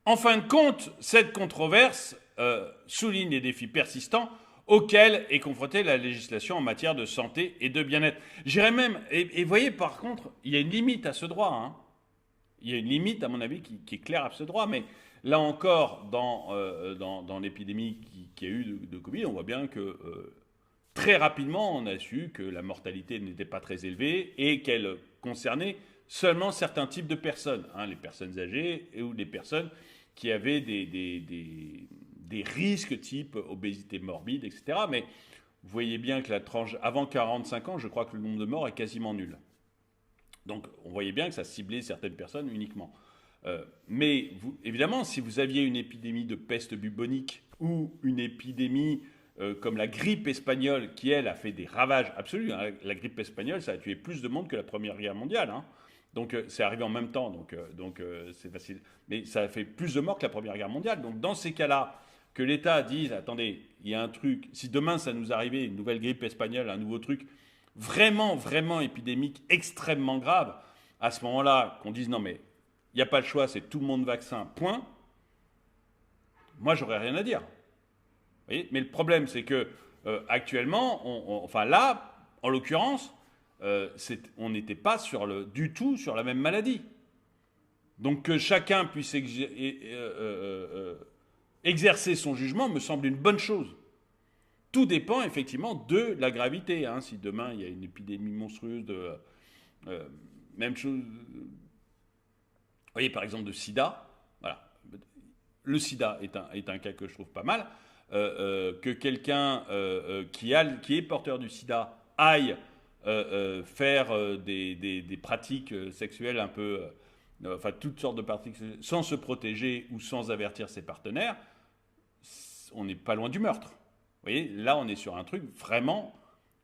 En fin de compte, cette controverse souligne les défis persistants auxquels est confrontée la législation en matière de santé et de bien-être. J'irais même, et voyez par contre, il y a une limite à ce droit. Hein. Il y a une limite, à mon avis, qui est claire à ce droit, mais là encore, dans l'épidémie qu'il y a eu de Covid, on voit bien que très rapidement, on a su que la mortalité n'était pas très élevée et qu'elle concernait seulement certains types de personnes, hein, les personnes âgées ou les personnes qui avaient des risques type obésité morbide, etc. Mais vous voyez bien que la tranche avant 45 ans, je crois que le nombre de morts est quasiment nul. Donc on voyait bien que ça ciblait certaines personnes uniquement. Mais évidemment, si vous aviez une épidémie de peste bubonique ou une épidémie comme la grippe espagnole, qui elle a fait des ravages absolus, hein, la grippe espagnole, ça a tué plus de monde que la Première Guerre mondiale. Hein. Donc c'est arrivé en même temps, donc c'est facile. Mais ça a fait plus de morts que la Première Guerre mondiale. Donc dans ces cas-là, que l'État dise, attendez, il y a un truc, si demain ça nous arrivait, une nouvelle grippe espagnole, un nouveau truc vraiment, vraiment épidémique, extrêmement grave, à ce moment-là, qu'on dise, non mais, il n'y a pas le choix, c'est tout le monde vaccin, point, moi j'aurais rien à dire. Vous voyez, mais le problème, c'est que actuellement, enfin là, en l'occurrence, on n'était pas du tout sur la même maladie. Donc que chacun puisse exercer son jugement me semble une bonne chose. Tout dépend effectivement de la gravité. Hein. Si demain il y a une épidémie monstrueuse de... même chose... Vous voyez par exemple de sida. Voilà. Le sida est un cas que je trouve pas mal. Que quelqu'un qui est porteur du sida aille faire des pratiques sexuelles un peu, enfin toutes sortes de pratiques sexuelles, sans se protéger ou sans avertir ses partenaires, on n'est pas loin du meurtre. Vous voyez, là on est sur un truc vraiment,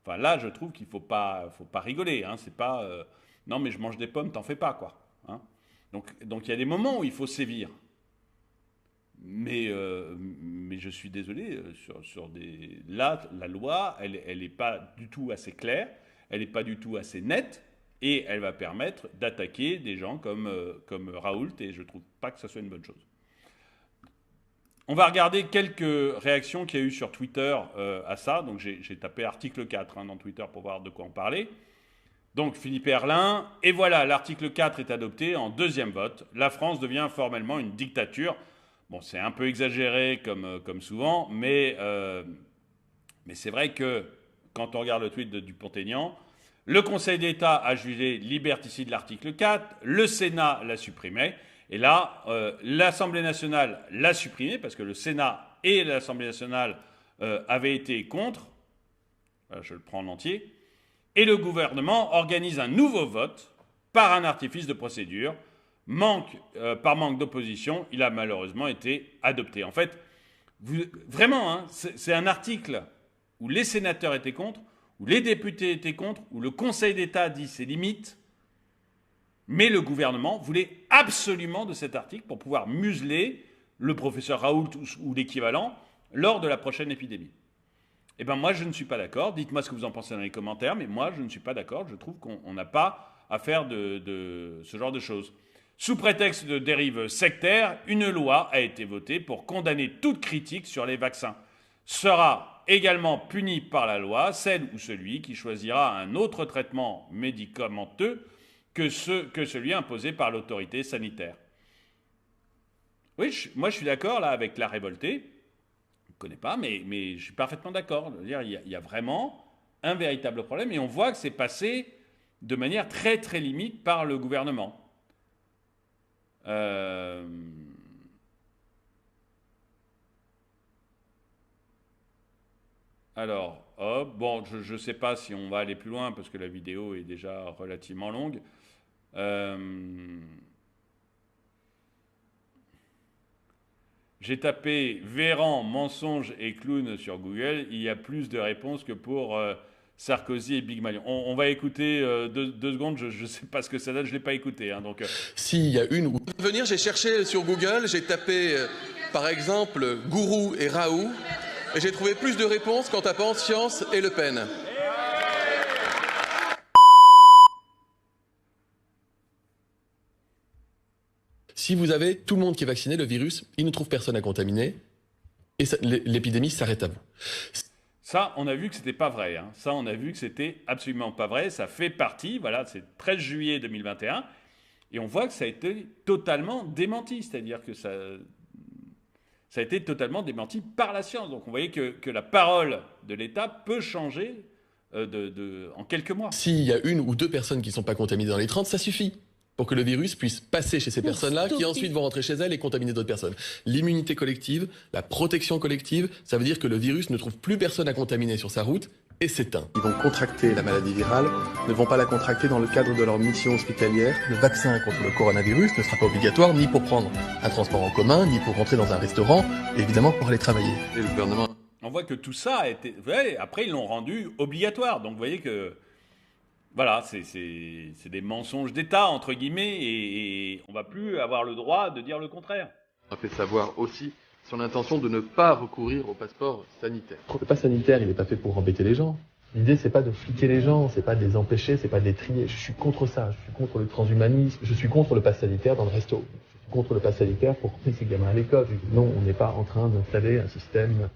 enfin là je trouve qu'il faut pas rigoler, hein, c'est pas, non mais je mange des pommes, t'en fais pas quoi. Hein. Donc il y a des moments où il faut sévir. Mais je suis désolé, là, la loi, elle n'est pas du tout assez claire, elle n'est pas du tout assez nette, et elle va permettre d'attaquer des gens comme Raoult, et je ne trouve pas que ça soit une bonne chose. On va regarder quelques réactions qu'il y a eu sur Twitter à ça. Donc j'ai tapé article 4 hein, dans Twitter pour voir de quoi on parlait. Donc Philippe Herlin, et voilà, l'article 4 est adopté en deuxième vote. La France devient formellement une dictature. Bon, c'est un peu exagéré comme souvent, mais c'est vrai que quand on regarde le tweet de Dupont-Aignan, le Conseil d'État a jugé liberticide l'article 4, le Sénat l'a supprimé, et là, l'Assemblée nationale l'a supprimé, parce que le Sénat et l'Assemblée nationale avaient été contre, je le prends en entier, et le gouvernement organise un nouveau vote par un artifice de procédure. Par manque d'opposition, il a malheureusement été adopté. En fait, vraiment, hein, c'est un article où les sénateurs étaient contre, où les députés étaient contre, où le Conseil d'État dit c'est limite, mais le gouvernement voulait absolument de cet article pour pouvoir museler le professeur Raoult ou l'équivalent lors de la prochaine épidémie. Eh bien, moi, je ne suis pas d'accord. Dites-moi ce que vous en pensez dans les commentaires, mais moi, je ne suis pas d'accord. Je trouve qu'on n'a pas à faire de ce genre de choses. Sous prétexte de dérive sectaire, une loi a été votée pour condamner toute critique sur les vaccins. Sera également puni par la loi celle ou celui qui choisira un autre traitement médicamenteux que celui imposé par l'autorité sanitaire. Oui, moi je suis d'accord là avec la révoltée. Je ne connais pas, mais je suis parfaitement d'accord. Il y a vraiment un véritable problème et on voit que c'est passé de manière très très limite par le gouvernement. Alors, hop, bon, je ne sais pas si on va aller plus loin parce que la vidéo est déjà relativement longue. J'ai tapé Véran, mensonge et clown sur Google. Il y a plus de réponses que pour Sarkozy et Big Malion. On va écouter 2 secondes. Je ne sais pas ce que ça donne. Je ne l'ai pas écouté. Hein, donc, S'il y a une ou... Venir, j'ai cherché sur Google. J'ai tapé, par exemple, Gourou et Raoult. Et j'ai trouvé plus de réponses qu'en tapant Science et Le Pen. Si vous avez tout le monde qui est vacciné, le virus, il ne trouve personne à contaminer et l'épidémie s'arrête à vous. Ça, on a vu que c'était pas vrai. Hein. Ça, on a vu que c'était absolument pas vrai. Ça fait partie, voilà, c'est 13 juillet 2021 et on voit que ça a été totalement démenti. C'est-à-dire que ça a été totalement démenti par la science. Donc on voyait que la parole de l'État peut changer en quelques mois. S'il y a 1 ou 2 personnes qui ne sont pas contaminées dans les 30, ça suffit pour que le virus puisse passer chez ces personnes-là, qui ensuite vont rentrer chez elles et contaminer d'autres personnes. L'immunité collective, la protection collective, ça veut dire que le virus ne trouve plus personne à contaminer sur sa route et s'éteint. Ils vont contracter la maladie virale, ne vont pas la contracter dans le cadre de leur mission hospitalière. Le vaccin contre le coronavirus ne sera pas obligatoire ni pour prendre un transport en commun, ni pour rentrer dans un restaurant, et évidemment pour aller travailler. Et le gouvernement... On voit que tout ça a été... Vous voyez, après, ils l'ont rendu obligatoire. Donc vous voyez que... Voilà, c'est des mensonges d'État, entre guillemets, et on ne va plus avoir le droit de dire le contraire. On a fait savoir aussi son intention de ne pas recourir au passeport sanitaire. Le pass sanitaire, il n'est pas fait pour embêter les gens. L'idée, c'est pas de fliquer les gens, c'est pas de les empêcher, c'est pas de les trier. Je suis contre ça, je suis contre le transhumanisme, je suis contre le pass sanitaire dans le resto. Je suis contre le pass sanitaire pour ramener ces gamins à l'école. Non, on n'est pas en train d'installer un système...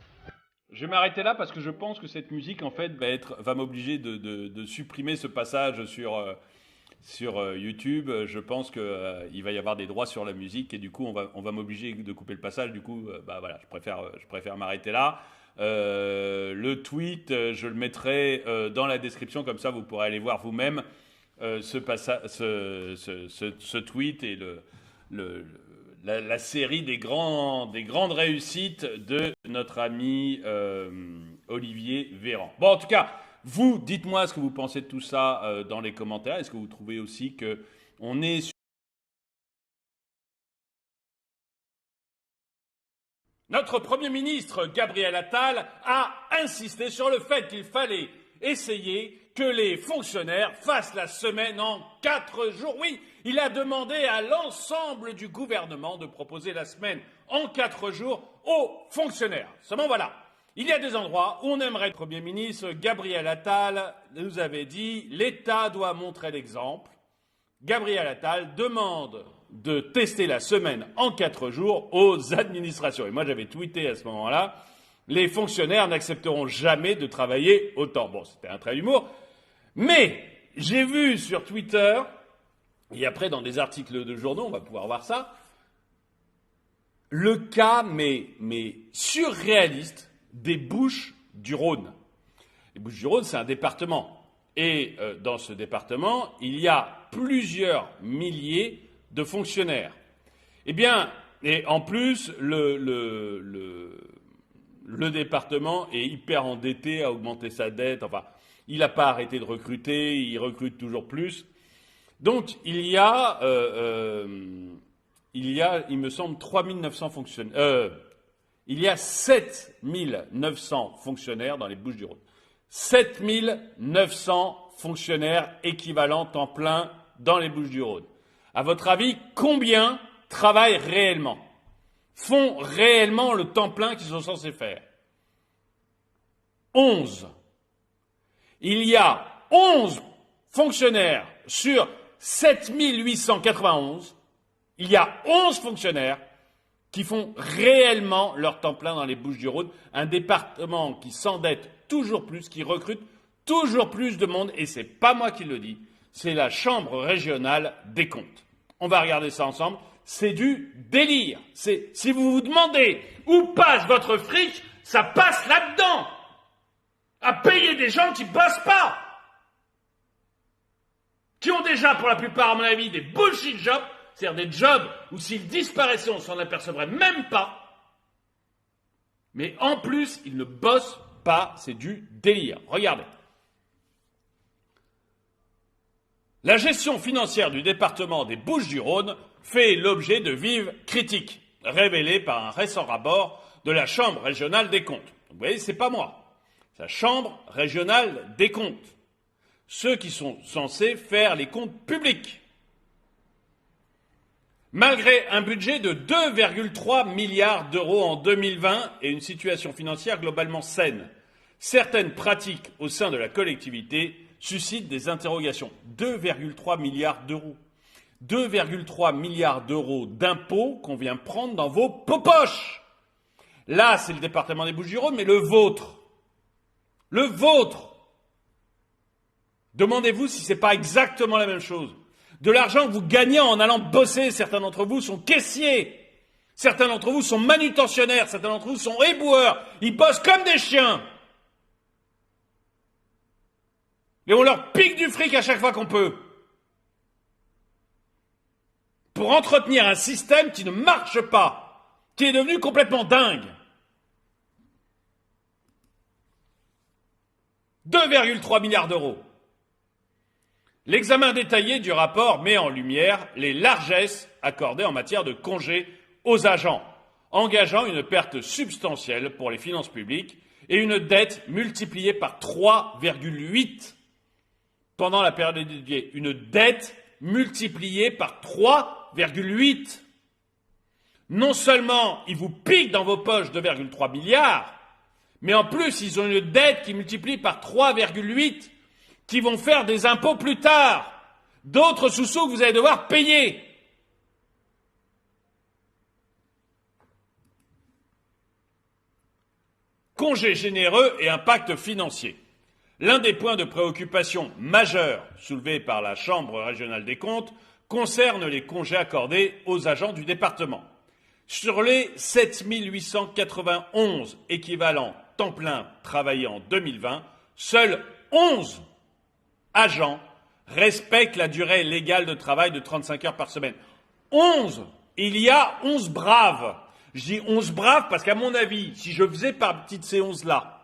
Je vais m'arrêter là parce que je pense que cette musique, en fait, va m'obliger de supprimer ce passage sur YouTube. Je pense qu'il va y avoir des droits sur la musique et du coup, on va m'obliger de couper le passage. Du coup, voilà, je préfère m'arrêter là. Le tweet, je le mettrai dans la description, comme ça vous pourrez aller voir vous-même ce tweet et la série des grandes réussites de notre ami Olivier Véran. Bon, en tout cas, Vous, dites-moi ce que vous pensez de tout ça dans les commentaires. Est-ce que vous trouvez aussi qu'on est sur... Notre Premier ministre, Gabriel Attal, a insisté sur le fait qu'il fallait essayer que les fonctionnaires fassent la semaine en 4 jours. Oui, il a demandé à l'ensemble du gouvernement de proposer la semaine en 4 jours aux fonctionnaires. Seulement voilà, il y a des endroits où on aimerait. Le Premier ministre, Gabriel Attal, nous avait dit « l'État doit montrer l'exemple ». Gabriel Attal demande de tester la semaine en 4 jours aux administrations. Et moi, j'avais tweeté à ce moment-là, les fonctionnaires n'accepteront jamais de travailler autant. Bon, c'était un trait d'humour. Mais j'ai vu sur Twitter, et après dans des articles de journaux, on va pouvoir voir ça, le cas, mais surréaliste, des Bouches-du-Rhône. Les Bouches-du-Rhône, c'est un département. Et dans ce département, il y a plusieurs milliers de fonctionnaires. Eh bien, et en plus, le département est hyper endetté, a augmenté sa dette, enfin, il n'a pas arrêté de recruter, il recrute toujours plus. Donc, il y a, il me semble, 3900 fonctionnaires, il y a 7900 fonctionnaires dans les Bouches-du-Rhône. 7900 fonctionnaires équivalents temps plein dans les Bouches-du-Rhône. À votre avis, combien travaillent réellement, font réellement le temps plein qu'ils sont censés faire? 11. Il y a 11 fonctionnaires sur 7891. Il y a 11 fonctionnaires qui font réellement leur temps plein dans les Bouches-du-Rhône, un département qui s'endette toujours plus, qui recrute toujours plus de monde, et c'est pas moi qui le dis, c'est la Chambre régionale des comptes. On va regarder ça ensemble, c'est du délire. Si vous vous demandez où passe votre fric, ça passe là-dedans, à payer des gens qui bossent pas, qui ont déjà, pour la plupart, à mon avis, des bullshit jobs, c'est-à-dire des jobs où s'ils disparaissaient, on s'en apercevrait même pas. Mais en plus, ils ne bossent pas, c'est du délire. Regardez. La gestion financière du département des Bouches-du-Rhône fait l'objet de vives critiques, révélées par un récent rapport de la Chambre régionale des comptes. Vous voyez, c'est pas moi. C'est la Chambre régionale des comptes. Ceux qui sont censés faire les comptes publics. Malgré un budget de 2,3 milliards d'euros en 2020 et une situation financière globalement saine, certaines pratiques au sein de la collectivité suscitent des interrogations. 2,3 milliards d'euros. 2,3 milliards d'euros d'impôts qu'on vient prendre dans vos popoches. Là, c'est le département des Bouches-du-Rhône, mais le vôtre. Le vôtre. Demandez-vous si ce n'est pas exactement la même chose. De l'argent que vous gagnez en allant bosser, certains d'entre vous sont caissiers, certains d'entre vous sont manutentionnaires, certains d'entre vous sont éboueurs, ils bossent comme des chiens. Et on leur pique du fric à chaque fois qu'on peut. Pour entretenir un système qui ne marche pas, qui est devenu complètement dingue. 2,3 milliards d'euros. L'examen détaillé du rapport met en lumière les largesses accordées en matière de congés aux agents, engageant une perte substantielle pour les finances publiques et une dette multipliée par 3,8 pendant la période étudiée. Une dette multipliée par 3,8. Non seulement ils vous piquent dans vos poches 2,3 milliards, mais en plus ils ont une dette qui multiplie par 3,8, qui vont faire des impôts plus tard, d'autres sous-sous que vous allez devoir payer. Congés généreux et impact financier. L'un des points de préoccupation majeurs soulevés par la Chambre régionale des comptes concerne les congés accordés aux agents du département. Sur les 7891 équivalents temps plein travaillés en 2020, seuls 11 agents respectent la durée légale de travail de 35 heures par semaine. 11. Il y a 11 braves. Je dis 11 braves parce qu'à mon avis, si je faisais partie de ces 11-là,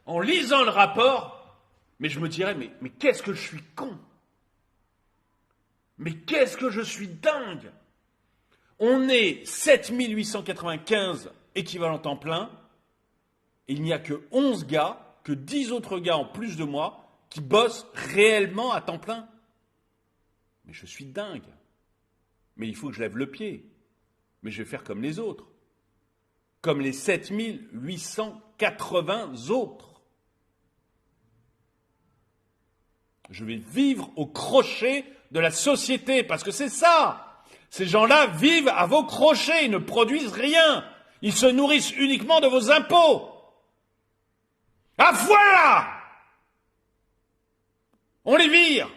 en lisant le rapport, Mais je me dirais, mais qu'est-ce que je suis con? Mais qu'est-ce que je suis dingue? On est 7895 équivalents temps plein, et il n'y a que 11 gars, que 10 autres gars en plus de moi, qui bossent réellement à temps plein. Mais je suis dingue. Mais il faut que je lève le pied. Mais je vais faire comme les autres. Comme les 7880 autres. Je vais vivre au crochet de la société, parce que c'est ça. Ces gens-là vivent à vos crochets, ils ne produisent rien. Ils se nourrissent uniquement de vos impôts. Ah voilà! On les vire.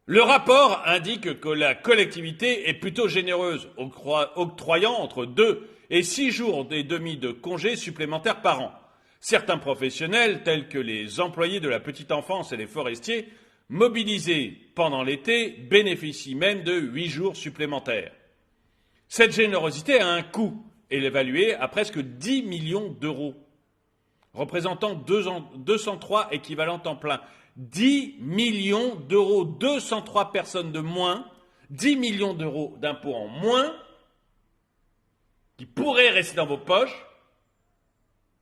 Le rapport indique que la collectivité est plutôt généreuse, octroyant entre 2 et 6 jours et demi de congés supplémentaires par an. Certains professionnels, tels que les employés de la petite enfance et les forestiers, mobilisés pendant l'été, bénéficient même de 8 jours supplémentaires. Cette générosité a un coût, évalué à presque 10 millions d'euros, représentant 203 équivalents temps plein. 10 millions d'euros, 203 personnes de moins, 10 millions d'euros d'impôts en moins, qui pourraient rester dans vos poches,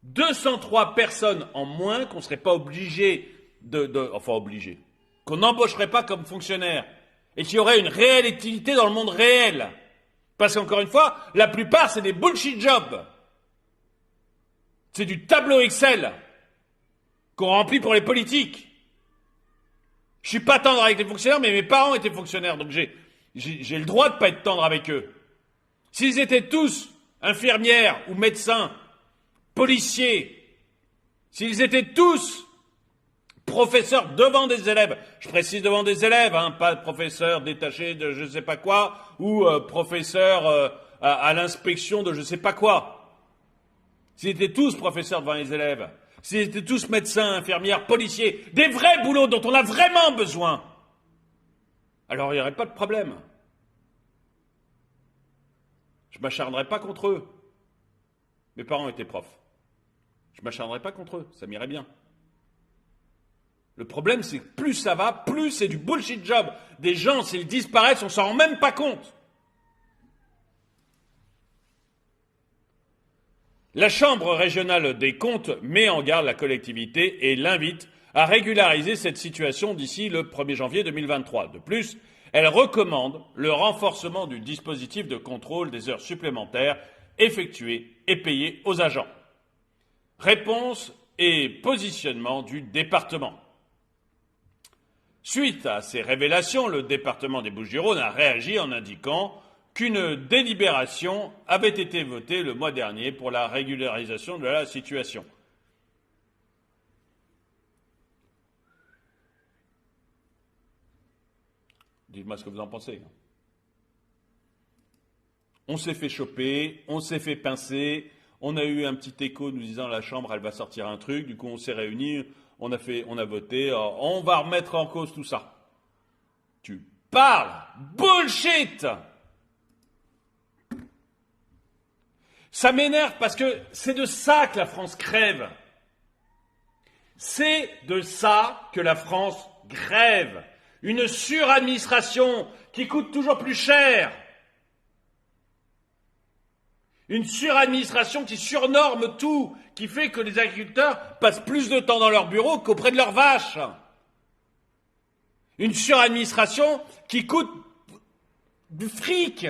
203 personnes en moins qu'on ne serait pas obligé qu'on n'embaucherait pas comme fonctionnaire, et qui auraient une réelle utilité dans le monde réel. Parce qu'encore une fois, la plupart, c'est des bullshit jobs. C'est du tableau Excel qu'on remplit pour les politiques. Je suis pas tendre avec les fonctionnaires, mais mes parents étaient fonctionnaires, donc j'ai le droit de pas être tendre avec eux. S'ils étaient tous infirmières ou médecins, policiers, s'ils étaient tous professeurs devant des élèves, je précise devant des élèves, pas professeurs détachés de je sais pas quoi, ou professeurs à l'inspection de je sais pas quoi. S'ils étaient tous professeurs devant les élèves, s'ils étaient tous médecins, infirmières, policiers, des vrais boulots dont on a vraiment besoin, alors il n'y aurait pas de problème. Je ne m'acharnerais pas contre eux. Mes parents étaient profs. Je ne m'acharnerais pas contre eux, ça m'irait bien. Le problème, c'est que plus ça va, plus c'est du bullshit job. Des gens, s'ils disparaissent, on s'en rend même pas compte. La Chambre régionale des comptes met en garde la collectivité et l'invite à régulariser cette situation d'ici le 1er janvier 2023. De plus, elle recommande le renforcement du dispositif de contrôle des heures supplémentaires effectuées et payées aux agents. Réponse et positionnement du département. Suite à ces révélations, le département des Bouches-du-Rhône a réagi en indiquant qu'une délibération avait été votée le mois dernier pour la régularisation de la situation. Dites-moi ce que vous en pensez. On s'est fait choper, on s'est fait pincer, on a eu un petit écho nous disant la Chambre elle va sortir un truc, du coup on s'est réunis, on a voté, on va remettre en cause tout ça. Tu parles bullshit! Ça m'énerve parce que c'est de ça que la France crève. C'est de ça que la France grève. Une suradministration qui coûte toujours plus cher. Une suradministration qui surnorme tout, qui fait que les agriculteurs passent plus de temps dans leur bureau qu'auprès de leurs vaches. Une suradministration qui coûte du fric,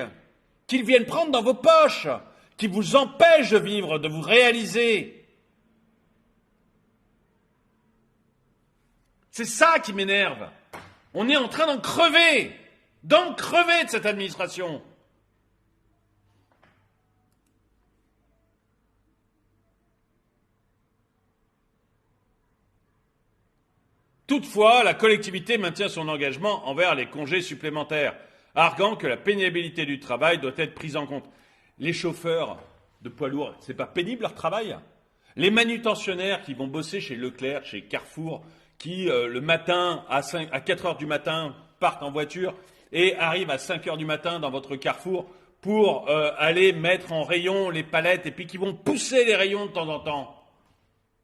qu'ils viennent prendre dans vos poches, qui vous empêche de vivre, de vous réaliser. C'est ça qui m'énerve. On est en train d'en crever de cette administration. Toutefois, la collectivité maintient son engagement envers les congés supplémentaires, arguant que la pénibilité du travail doit être prise en compte. Les chauffeurs de poids lourds, c'est pas pénible leur travail? Les manutentionnaires qui vont bosser chez Leclerc, chez Carrefour, qui le matin à 4 heures du matin partent en voiture et arrivent à 5 heures du matin dans votre Carrefour pour aller mettre en rayon les palettes et puis qui vont pousser les rayons de temps en temps.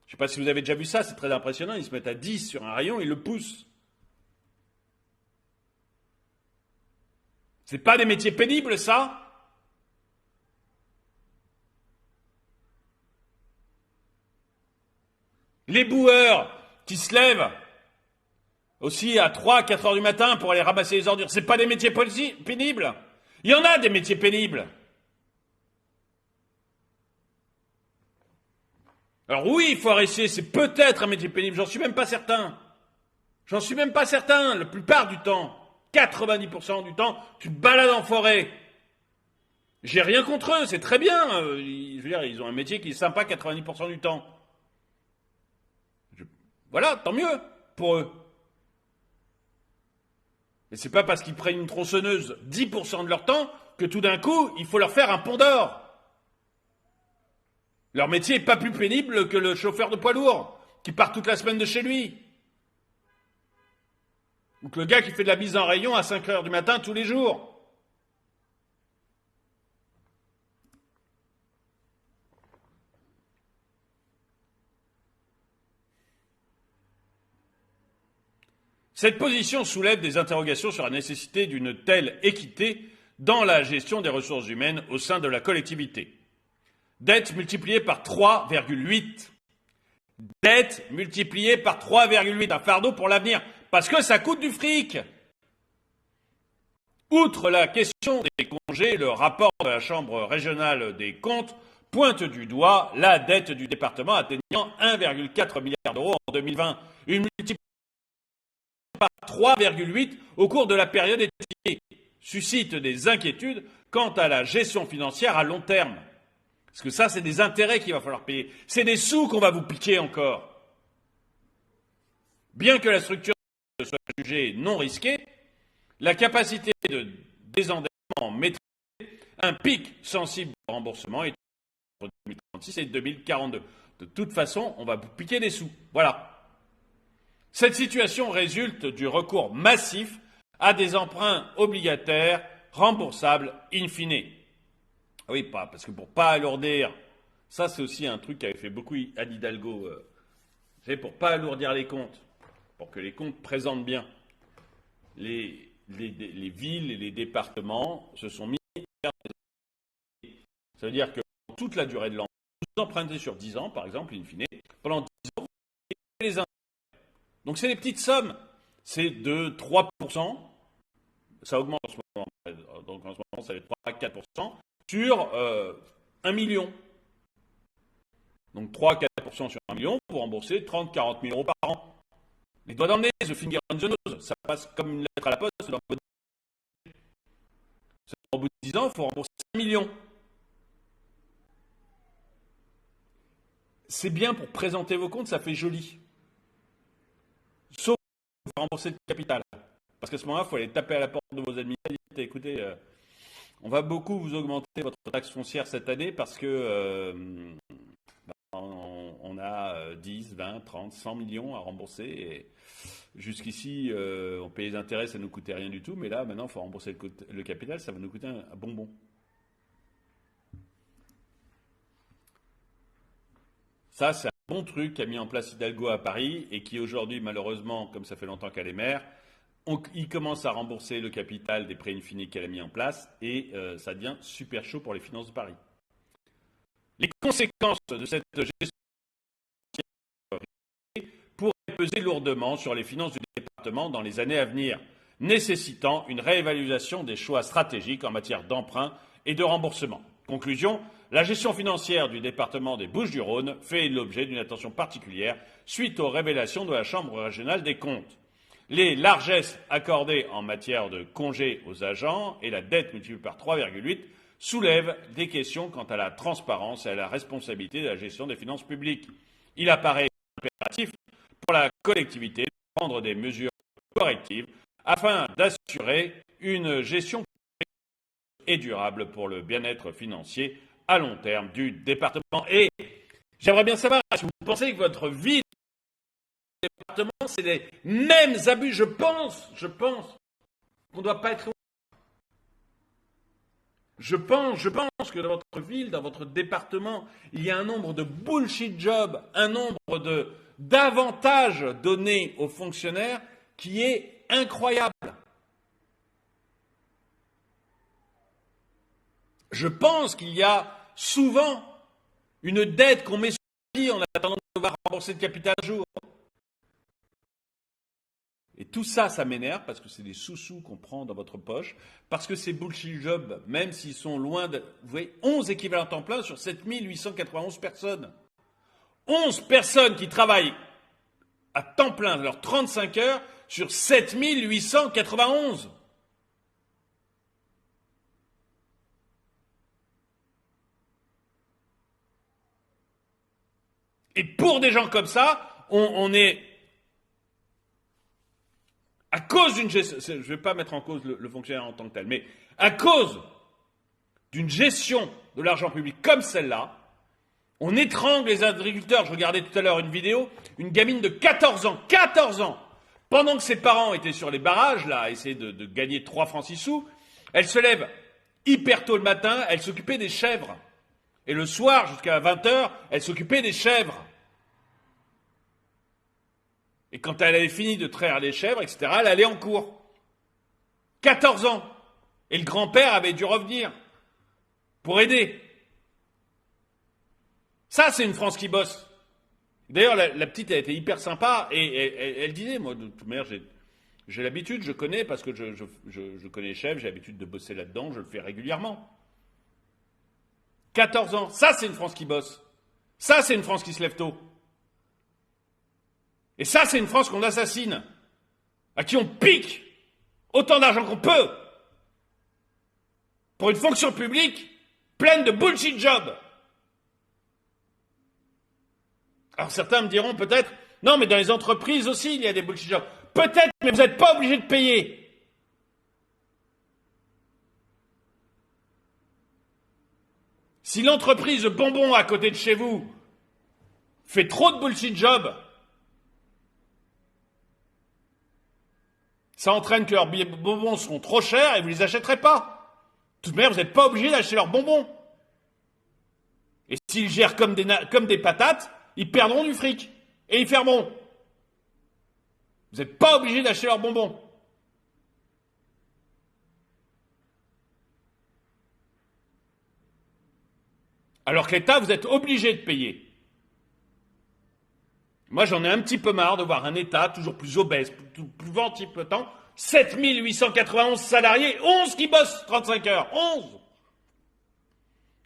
Je ne sais pas si vous avez déjà vu ça, c'est très impressionnant. Ils se mettent à 10 sur un rayon, ils le poussent. C'est pas des métiers pénibles, ça? Les boueurs qui se lèvent aussi à 3, 4 heures du matin pour aller ramasser les ordures, c'est pas des métiers pénibles? Il y en a des métiers pénibles. Alors oui, il faut arrêter, c'est peut-être un métier pénible, j'en suis même pas certain. J'en suis même pas certain, la plupart du temps. 90% du temps, tu te balades en forêt. J'ai rien contre eux, c'est très bien. Je veux dire, ils ont un métier qui est sympa 90% du temps. Voilà, tant mieux pour eux. Mais c'est pas parce qu'ils prennent une tronçonneuse 10% de leur temps que tout d'un coup, il faut leur faire un pont d'or. Leur métier n'est pas plus pénible que le chauffeur de poids lourd qui part toute la semaine de chez lui. Ou que le gars qui fait de la mise en rayon à 5 heures du matin tous les jours. Cette position soulève des interrogations sur la nécessité d'une telle équité dans la gestion des ressources humaines au sein de la collectivité. Dette multipliée par 3,8. Dette multipliée par 3,8. Un fardeau pour l'avenir. Parce que ça coûte du fric. Outre la question des congés, le rapport de la Chambre régionale des comptes pointe du doigt la dette du département atteignant 1,4 milliard d'euros en 2020. Une multiplication par 3,8 au cours de la période étudiée suscite des inquiétudes quant à la gestion financière à long terme. Parce que ça, c'est des intérêts qu'il va falloir payer. C'est des sous qu'on va vous piquer encore. Bien que la structure soit jugée non risquée, la capacité de désendettement maîtrisée, un pic sensible de remboursement est entre 2036 et 2042. De toute façon, on va vous piquer des sous. Voilà. Cette situation résulte du recours massif à des emprunts obligataires remboursables in fine. Oui, parce que pour pas alourdir, ça c'est aussi un truc qu'avait fait beaucoup Anne Hidalgo, pour pas alourdir les comptes, pour que les comptes présentent bien. Les villes et les départements se sont mis à faire des... Ça veut dire que pour toute la durée de l'emprunt, vous empruntez sur 10 ans, par exemple, in fine, pendant 10 ans, vous payez les intérêts. Donc c'est des petites sommes, c'est de 3%, ça augmente en ce moment, donc en ce moment ça va être 3 à 4% sur 1 million. Donc 3 à 4% sur 1 million pour rembourser 30-40 000 euros par an. Les doigts d'emmener, the finger on the nose, ça passe comme une lettre à la poste. Au bout de 10 ans, il faut rembourser 1 million. C'est bien pour présenter vos comptes, ça fait joli. Sauf pour rembourser le capital. Parce qu'à ce moment-là, il faut aller taper à la porte de vos administrés et dire, écoutez, on va beaucoup vous augmenter votre taxe foncière cette année parce que on a 10, 20, 30, 100 millions à rembourser. Et jusqu'ici, on paye les intérêts, ça ne nous coûtait rien du tout. Mais là, maintenant, il faut rembourser le capital, ça va nous coûter un bonbon. Ça, c'est un bon truc qu'a mis en place Hidalgo à Paris et qui aujourd'hui, malheureusement, comme ça fait longtemps qu'elle est maire, il commence à rembourser le capital des prêts in fine qu'elle a mis en place et ça devient super chaud pour les finances de Paris. Les conséquences de cette gestion pourraient peser lourdement sur les finances du département dans les années à venir, nécessitant une réévaluation des choix stratégiques en matière d'emprunt et de remboursement. Conclusion, la gestion financière du département des Bouches-du-Rhône fait l'objet d'une attention particulière suite aux révélations de la Chambre régionale des comptes. Les largesses accordées en matière de congés aux agents et la dette multipliée par 3,8 soulèvent des questions quant à la transparence et à la responsabilité de la gestion des finances publiques. Il apparaît impératif pour la collectivité de prendre des mesures correctives afin d'assurer une gestion et durable pour le bien-être financier à long terme du département. Et j'aimerais bien savoir, est-ce que vous pensez que votre vie département, c'est les mêmes abus, je pense qu'on ne doit pas être... Je pense que dans votre ville, dans votre département, il y a un nombre de bullshit jobs, un nombre d'avantages donnés aux fonctionnaires qui est incroyable. Je pense qu'il y a souvent une dette qu'on met sur le lit en attendant de devoir rembourser le capital un jour. Et tout ça, ça m'énerve parce que c'est des sous-sous qu'on prend dans votre poche, parce que ces bullshit jobs, même s'ils sont loin de... Vous voyez, 11 équivalents temps plein sur 7891 personnes. 11 personnes qui travaillent à temps plein de leurs 35 heures sur 7891. Et pour des gens comme ça, on est... À cause d'une gestion, je ne vais pas mettre en cause le fonctionnaire en tant que tel, mais à cause d'une gestion de l'argent public comme celle-là, on étrangle les agriculteurs. Je regardais tout à l'heure une vidéo, une gamine de 14 ans, pendant que ses parents étaient sur les barrages, là, à essayer de gagner 3 francs 6 sous, elle se lève hyper tôt le matin, elle s'occupait des chèvres. Et le soir, jusqu'à 20h, elle s'occupait des chèvres. Et quand elle avait fini de traire les chèvres, etc., elle allait en cours. 14 ans. Et le grand-père avait dû revenir pour aider. Ça, c'est une France qui bosse. D'ailleurs, la petite, elle était hyper sympa et elle disait, moi, de toute manière, j'ai l'habitude, je connais, parce que je connais les chèvres, j'ai l'habitude de bosser là-dedans, je le fais régulièrement. 14 ans. Ça, c'est une France qui bosse. Ça, c'est une France qui se lève tôt. Et ça, c'est une France qu'on assassine, à qui on pique autant d'argent qu'on peut, pour une fonction publique pleine de bullshit jobs. Alors certains me diront peut-être, non mais dans les entreprises aussi il y a des bullshit jobs. Peut-être, mais vous n'êtes pas obligé de payer. Si l'entreprise bonbon à côté de chez vous fait trop de bullshit jobs, ça entraîne que leurs bonbons seront trop chers et vous ne les achèterez pas. De toute manière, vous n'êtes pas obligé d'acheter leurs bonbons. Et s'ils gèrent comme des patates, ils perdront du fric. Et ils fermeront. Vous n'êtes pas obligé d'acheter leurs bonbons. Alors que l'État, vous êtes obligé de payer. Moi, j'en ai un petit peu marre de voir un État toujours plus obèse, plus ventripotent. 7891 salariés, 11 qui bossent 35 heures. 11.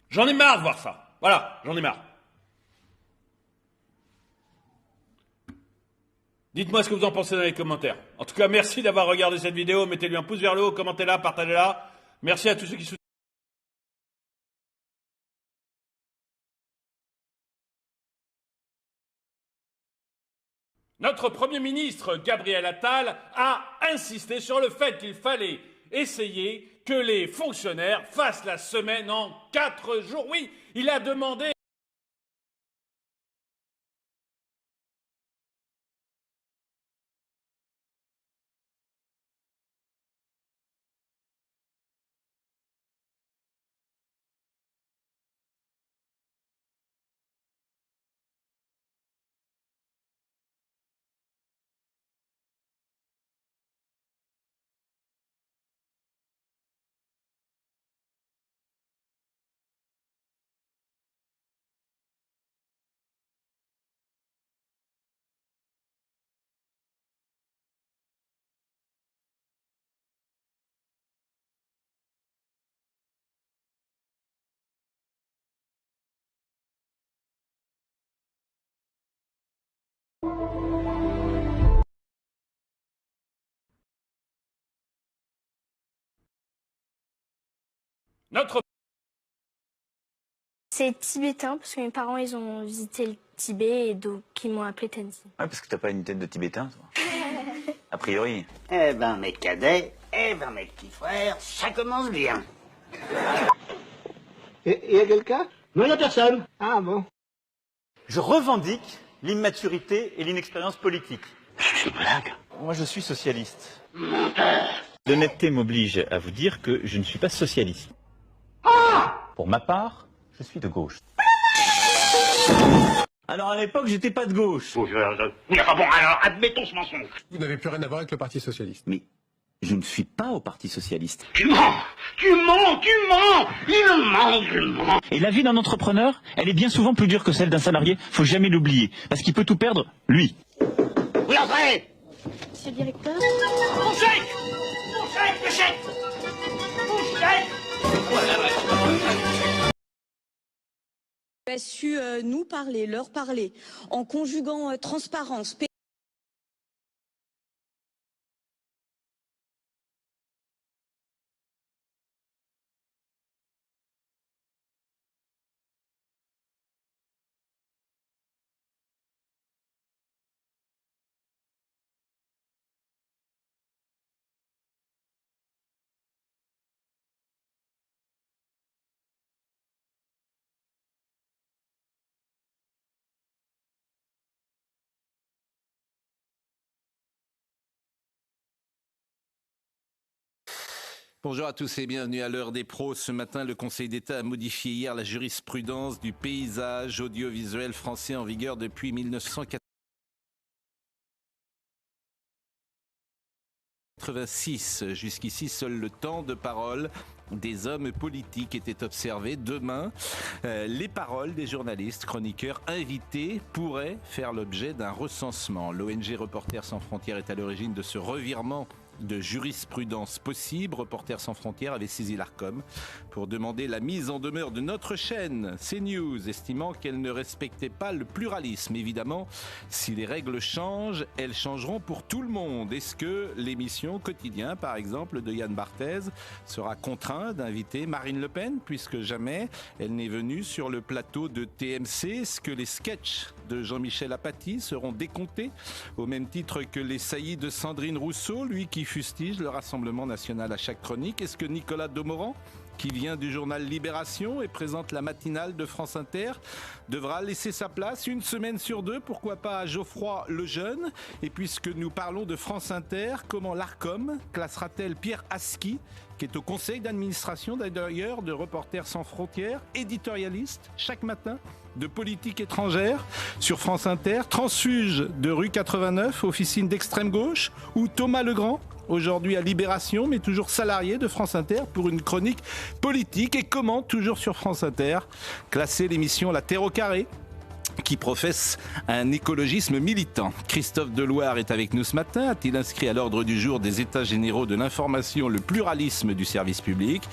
J'en ai marre de voir ça. Voilà, j'en ai marre. Dites-moi ce que vous en pensez dans les commentaires. En tout cas, merci d'avoir regardé cette vidéo. Mettez-lui un pouce vers le haut, commentez-la, partagez-la. Merci à tous ceux qui soutiennent. Notre Premier ministre, Gabriel Attal, a insisté sur le fait qu'il fallait essayer que les fonctionnaires fassent la semaine en 4 jours. Oui, il a demandé... Notre... C'est tibétain parce que mes parents ils ont visité le Tibet et donc ils m'ont appelé Tenzi. Ouais, parce que t'as pas une tête de tibétain, toi. A priori. Eh ben, mes cadets, eh ben, mes petits frères, ça commence bien. Et y a quelqu'un? Non, y a personne. Ah bon. Je revendique l'immaturité et l'inexpérience politique. Je blague. Moi, je suis socialiste. L'honnêteté m'oblige à vous dire que je ne suis pas socialiste. Pour ma part, je suis de gauche. Alors à l'époque, j'étais pas de gauche. Oui, enfin bon, alors admettons ce mensonge. Vous n'avez plus rien à voir avec le Parti Socialiste. Mais je ne suis pas au Parti Socialiste. Tu mens, tu mens, tu mens, il ment. Et la vie d'un entrepreneur, elle est bien souvent plus dure que celle d'un salarié. Faut jamais l'oublier. Parce qu'il peut tout perdre, lui. Oui, entrez. Monsieur le directeur? Mon chèque, le chèque. Mon chèque. a su nous parler, leur parler, en conjuguant transparence, Bonjour à tous et bienvenue à l'heure des pros. Ce matin, le Conseil d'État a modifié hier la jurisprudence du paysage audiovisuel français en vigueur depuis 1986. Jusqu'ici, seul le temps de parole des hommes politiques était observé. Demain, les paroles des journalistes, chroniqueurs, invités pourraient faire l'objet d'un recensement. L'ONG Reporters sans frontières est à l'origine de ce revirement de jurisprudence possible. Reporters sans frontières avait saisi l'Arcom pour demander la mise en demeure de notre chaîne CNews, estimant qu'elle ne respectait pas le pluralisme. Évidemment, si les règles changent, elles changeront pour tout le monde. Est-ce que l'émission Quotidien, par exemple, de Yann Barthès, sera contraint d'inviter Marine Le Pen, puisque jamais elle n'est venue sur le plateau de TMC? Est-ce que les sketchs de Jean-Michel Apathy seront décomptés au même titre que les saillies de Sandrine Rousseau, lui qui fustige le Rassemblement national à chaque chronique? Est-ce que Nicolas Domoran, qui vient du journal Libération et présente la matinale de France Inter, devra laisser sa place une semaine sur deux, pourquoi pas à Geoffroy Lejeune? Et puisque nous parlons de France Inter, comment l'Arcom classera-t-elle Pierre Aski, qui est au conseil d'administration d'ailleurs de Reporters sans frontières, éditorialiste chaque matin de politique étrangère sur France Inter, transfuge de rue 89, officine d'extrême gauche, ou Thomas Legrand, aujourd'hui à Libération, mais toujours salarié de France Inter pour une chronique politique? Et comment, toujours sur France Inter, classer l'émission La Terre au carré, qui professe un écologisme militant? Christophe Deloire est avec nous ce matin. A-t-il inscrit à l'ordre du jour des États généraux de l'information le pluralisme du service public?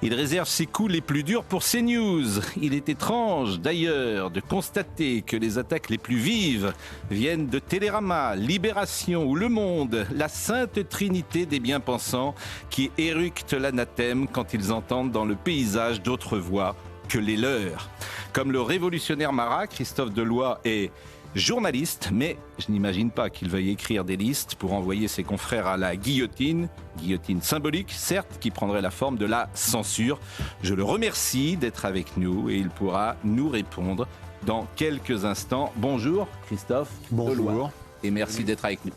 Il réserve ses coups les plus durs pour CNews. Il est étrange d'ailleurs de constater que les attaques les plus vives viennent de Télérama, Libération ou Le Monde, la sainte trinité des bien-pensants qui éructent l'anathème quand ils entendent dans le paysage d'autres voix que les leurs. Comme le révolutionnaire Marat, Christophe Deloire est journaliste, mais je n'imagine pas qu'il veuille écrire des listes pour envoyer ses confrères à la guillotine symbolique, certes, qui prendrait la forme de la censure. Je le remercie d'être avec nous et il pourra nous répondre dans quelques instants. Bonjour Christophe Deloire et merci d'être avec nous.